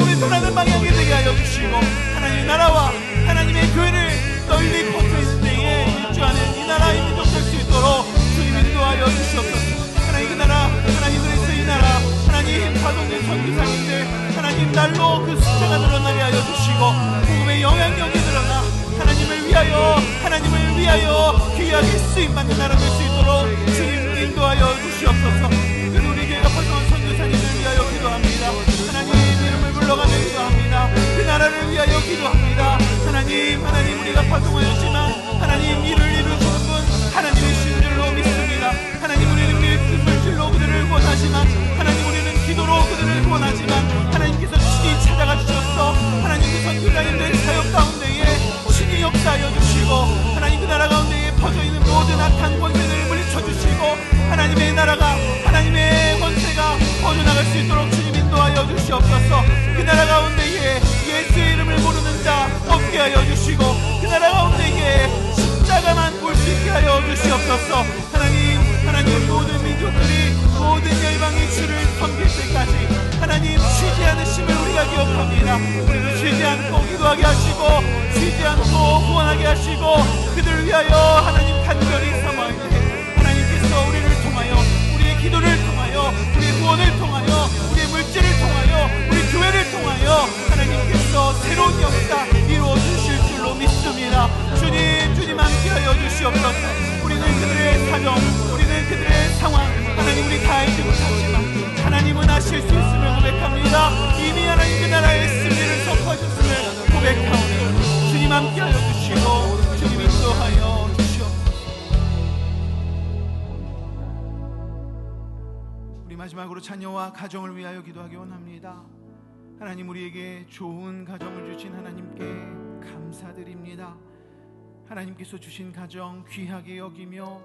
우리 떠나는 방향이 되게 하여 주시고 하나님의 나라와 하나님의 교회를 널리 퍼뜨리는 데에 일주하는 이 나라의 민족 될 수 있도록 주님 인도하여 주시옵소서. 하나님 그 나라, 하나님 그리스도 이 나라, 하나님 사도들 선교사님들 하나님 날로 그 숫자가 늘어나게 하여 주시고 복음의 영향력이 늘어나 하나님을 위하여 귀하게 쓰임받는 나라 될 수 있도록 주님 인도하여 주시옵소서. 그리고 우리 교회가 파송한 선교사님을 위하여 기도합니다. 하나님 이름을 불러가며 기도합니다. 그 나라를 위하여 기도합니다. 하나님 우리가 파송하였지만 하나님 일을 이루시는 분 하나님이신 줄로 믿습니다. 하나님 우리는 물질로 그들을 구원하지만 하나님 우리는 기도로 그들을 구원하지만 하나님께서 친히 찾아가 주셔서 하나님 그 선교사님들 사역 가운데에 친히 역사하여 주시고 하나님 그 나라 가운데에 퍼져있는 모든 악한 권세들을 물리쳐주시고 하나님의 나라가 하나님의 권세가 퍼져나갈 수 있도록 주님 인도하여 주시옵소서. 그 나라 가운데에 예수의 이름을 모르는 자 없게 하여 주시고 그 나라 가운데에 십자가만 볼 수 있게 하여 주시옵소서. 하나님 모든 민족들이 모든 열방의 주를 섬길 때까지 하나님 쉬지 않으심을 우리가 기억합니다. 우리도 쉬지 않고 기도하게 하시고 쉬지 않고 구원하게 하시고 그들을 위하여 하나님 간절히 삼아야 돼. 하나님께서 우리를 통하여 우리의 기도를 통하여 우리의 구원을 통하여 우리의 물질을 통하여 우리 교회를 통하여 하나님께서 새로운 역사 이루어 주실 줄로 믿습니다. 주님 함께하여 주시옵소서. 우리는 그들의 사정, 우리는 그들의 상황 하나님 우리 다 알지 못하지만 하나님은 아실 수 있음을 고백합니다. 이미 하나님 그 나라의 승리를 선포하셨음을 고백하오니 주님 함께하여 주시고 주님 인도하여 주시옵소서. 우리 마지막으로 자녀와 가정을 위하여 기도하기 원합니다. 하나님 우리에게 좋은 가정을 주신 하나님께 감사드립니다. 하나님께서 주신 가정 귀하게 여기며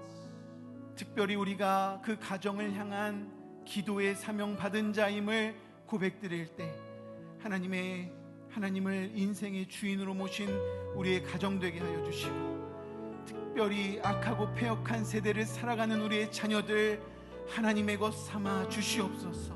특별히 우리가 그 가정을 향한 기도의 사명 받은 자임을 고백드릴 때 하나님을 인생의 주인으로 모신 우리의 가정 되게 하여 주시고 특별히 악하고 패역한 세대를 살아가는 우리의 자녀들 하나님의 것 삼아 주시옵소서.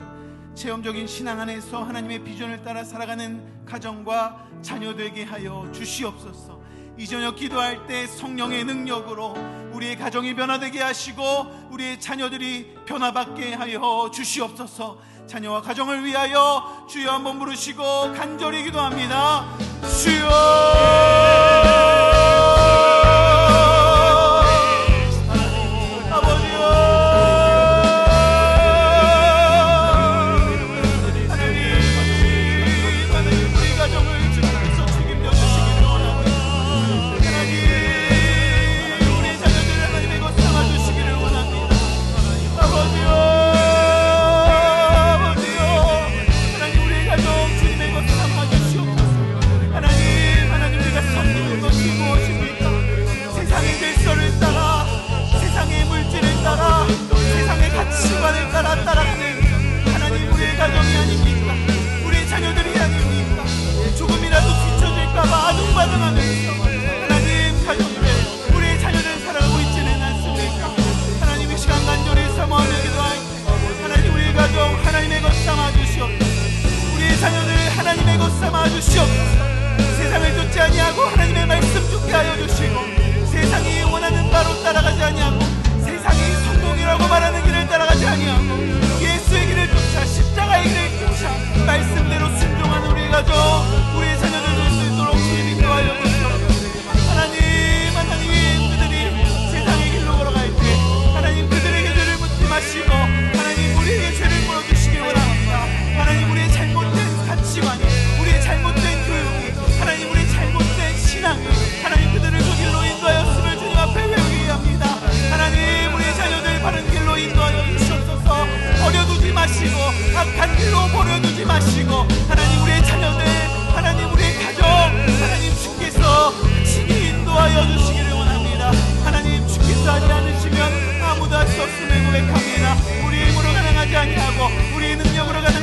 체험적인 신앙 안에서 하나님의 비전을 따라 살아가는 가정과 자녀 되게 하여 주시옵소서. 이 저녁 기도할 때 성령의 능력으로 우리의 가정이 변화되게 하시고 우리의 자녀들이 변화받게 하여 주시옵소서. 자녀와 가정을 위하여 주여 한번 부르시고 간절히 기도합니다. 주여 하나님 우리가 섬기는 것이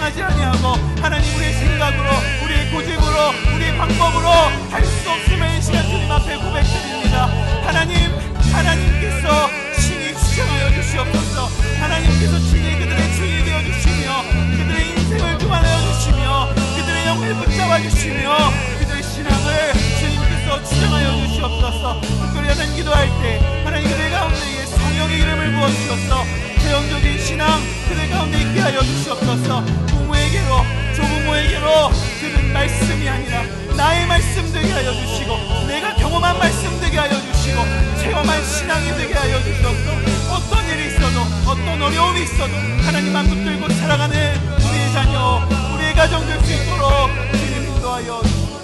순종하지 아니하고 하나님 우리의 생각으로, 우리의 고집으로, 우리의 방법으로 할 수 없음을 이 시간 주님 앞에 고백드립니다. 하나님께서 친히 주장하여 주시옵소서. 하나님께서 친히 그들의 주인이 되어주시며 그들의 인생을 주관하여 주시며 그들의 영을 붙잡아 주시며 그들의 신앙을 주님께서 주장하여 주시옵소서. 특별히 하나님 기도할 때 하나님 그들 가운데에 성령의 이름을 부어주셔서 대형적인 신앙 그들 가운데 있게 하여 주시옵소서. 부모에게로, 조부모에게로 들은 말씀이 아니라 나의 말씀 되게 하여 주시고 내가 경험한 말씀 되게 하여 주시고 체험한 신앙이 되게 하여 주셔서 어떤 일이 있어도 어떤 어려움이 있어도 하나님만 붙들고 살아가는 우리의 자녀, 우리의 가정 될 수 있도록 주님 인도하여 주시옵소서.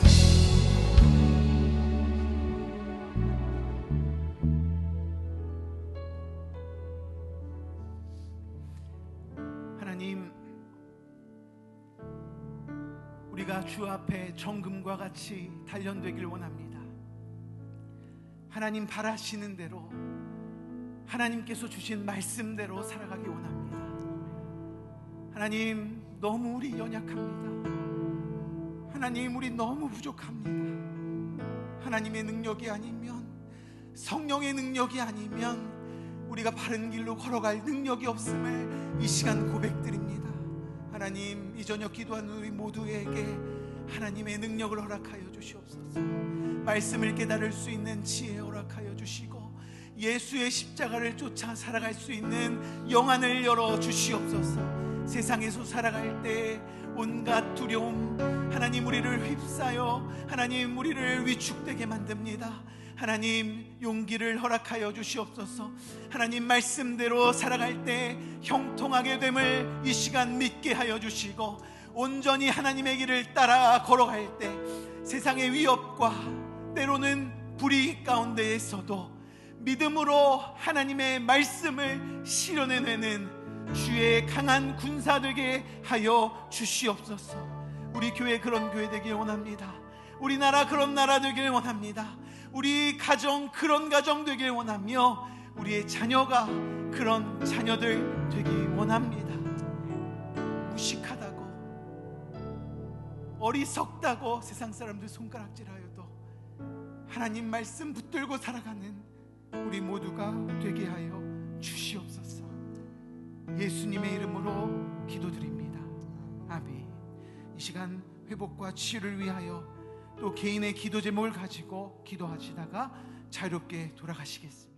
하나님, 우리가 주 앞에 정금과 같이 단련되길 원합니다. 하나님 바라시는 대로 하나님께서 주신 말씀대로 살아가기 원합니다. 하나님, 너무 우리 연약합니다. 하나님, 우리 너무 부족합니다. 하나님의 능력이 아니면, 성령의 능력이 아니면 우리가 바른 길로 걸어갈 능력이 없음을 이 시간 고백드립니다. 하나님, 이 저녁 기도하는 우리 모두에게 하나님의 능력을 허락하여 주시옵소서. 말씀을 깨달을 수 있는 지혜 허락하여 주시고 예수의 십자가를 쫓아 살아갈 수 있는 영안을 열어 주시옵소서. 세상에서 살아갈 때 온갖 두려움, 하나님 우리를 휩싸여 하나님 우리를 위축되게 만듭니다. 하나님, 용기를 허락하여 주시옵소서. 하나님 말씀대로 살아갈 때 형통하게 됨을 이 시간 믿게 하여 주시고 온전히 하나님의 길을 따라 걸어갈 때 세상의 위협과 때로는 불의 가운데에 있어도 믿음으로 하나님의 말씀을 실현해내는 주의 강한 군사 되게 하여 주시옵소서. 우리 교회 그런 교회 되길 원합니다. 우리나라 그런 나라 되길 원합니다. 우리 가정 그런 가정 되길 원하며 우리의 자녀가 그런 자녀들 되길 원합니다. 무식하다고 어리석다고 세상 사람들 손가락질하여도 하나님 말씀 붙들고 살아가는 우리 모두가 되게 하여 주시옵소서. 예수님의 이름으로 기도드립니다. 아멘. 이 시간 회복과 치유를 위하여 또 개인의 기도 제목을 가지고 기도하시다가 자유롭게 돌아가시겠습니다.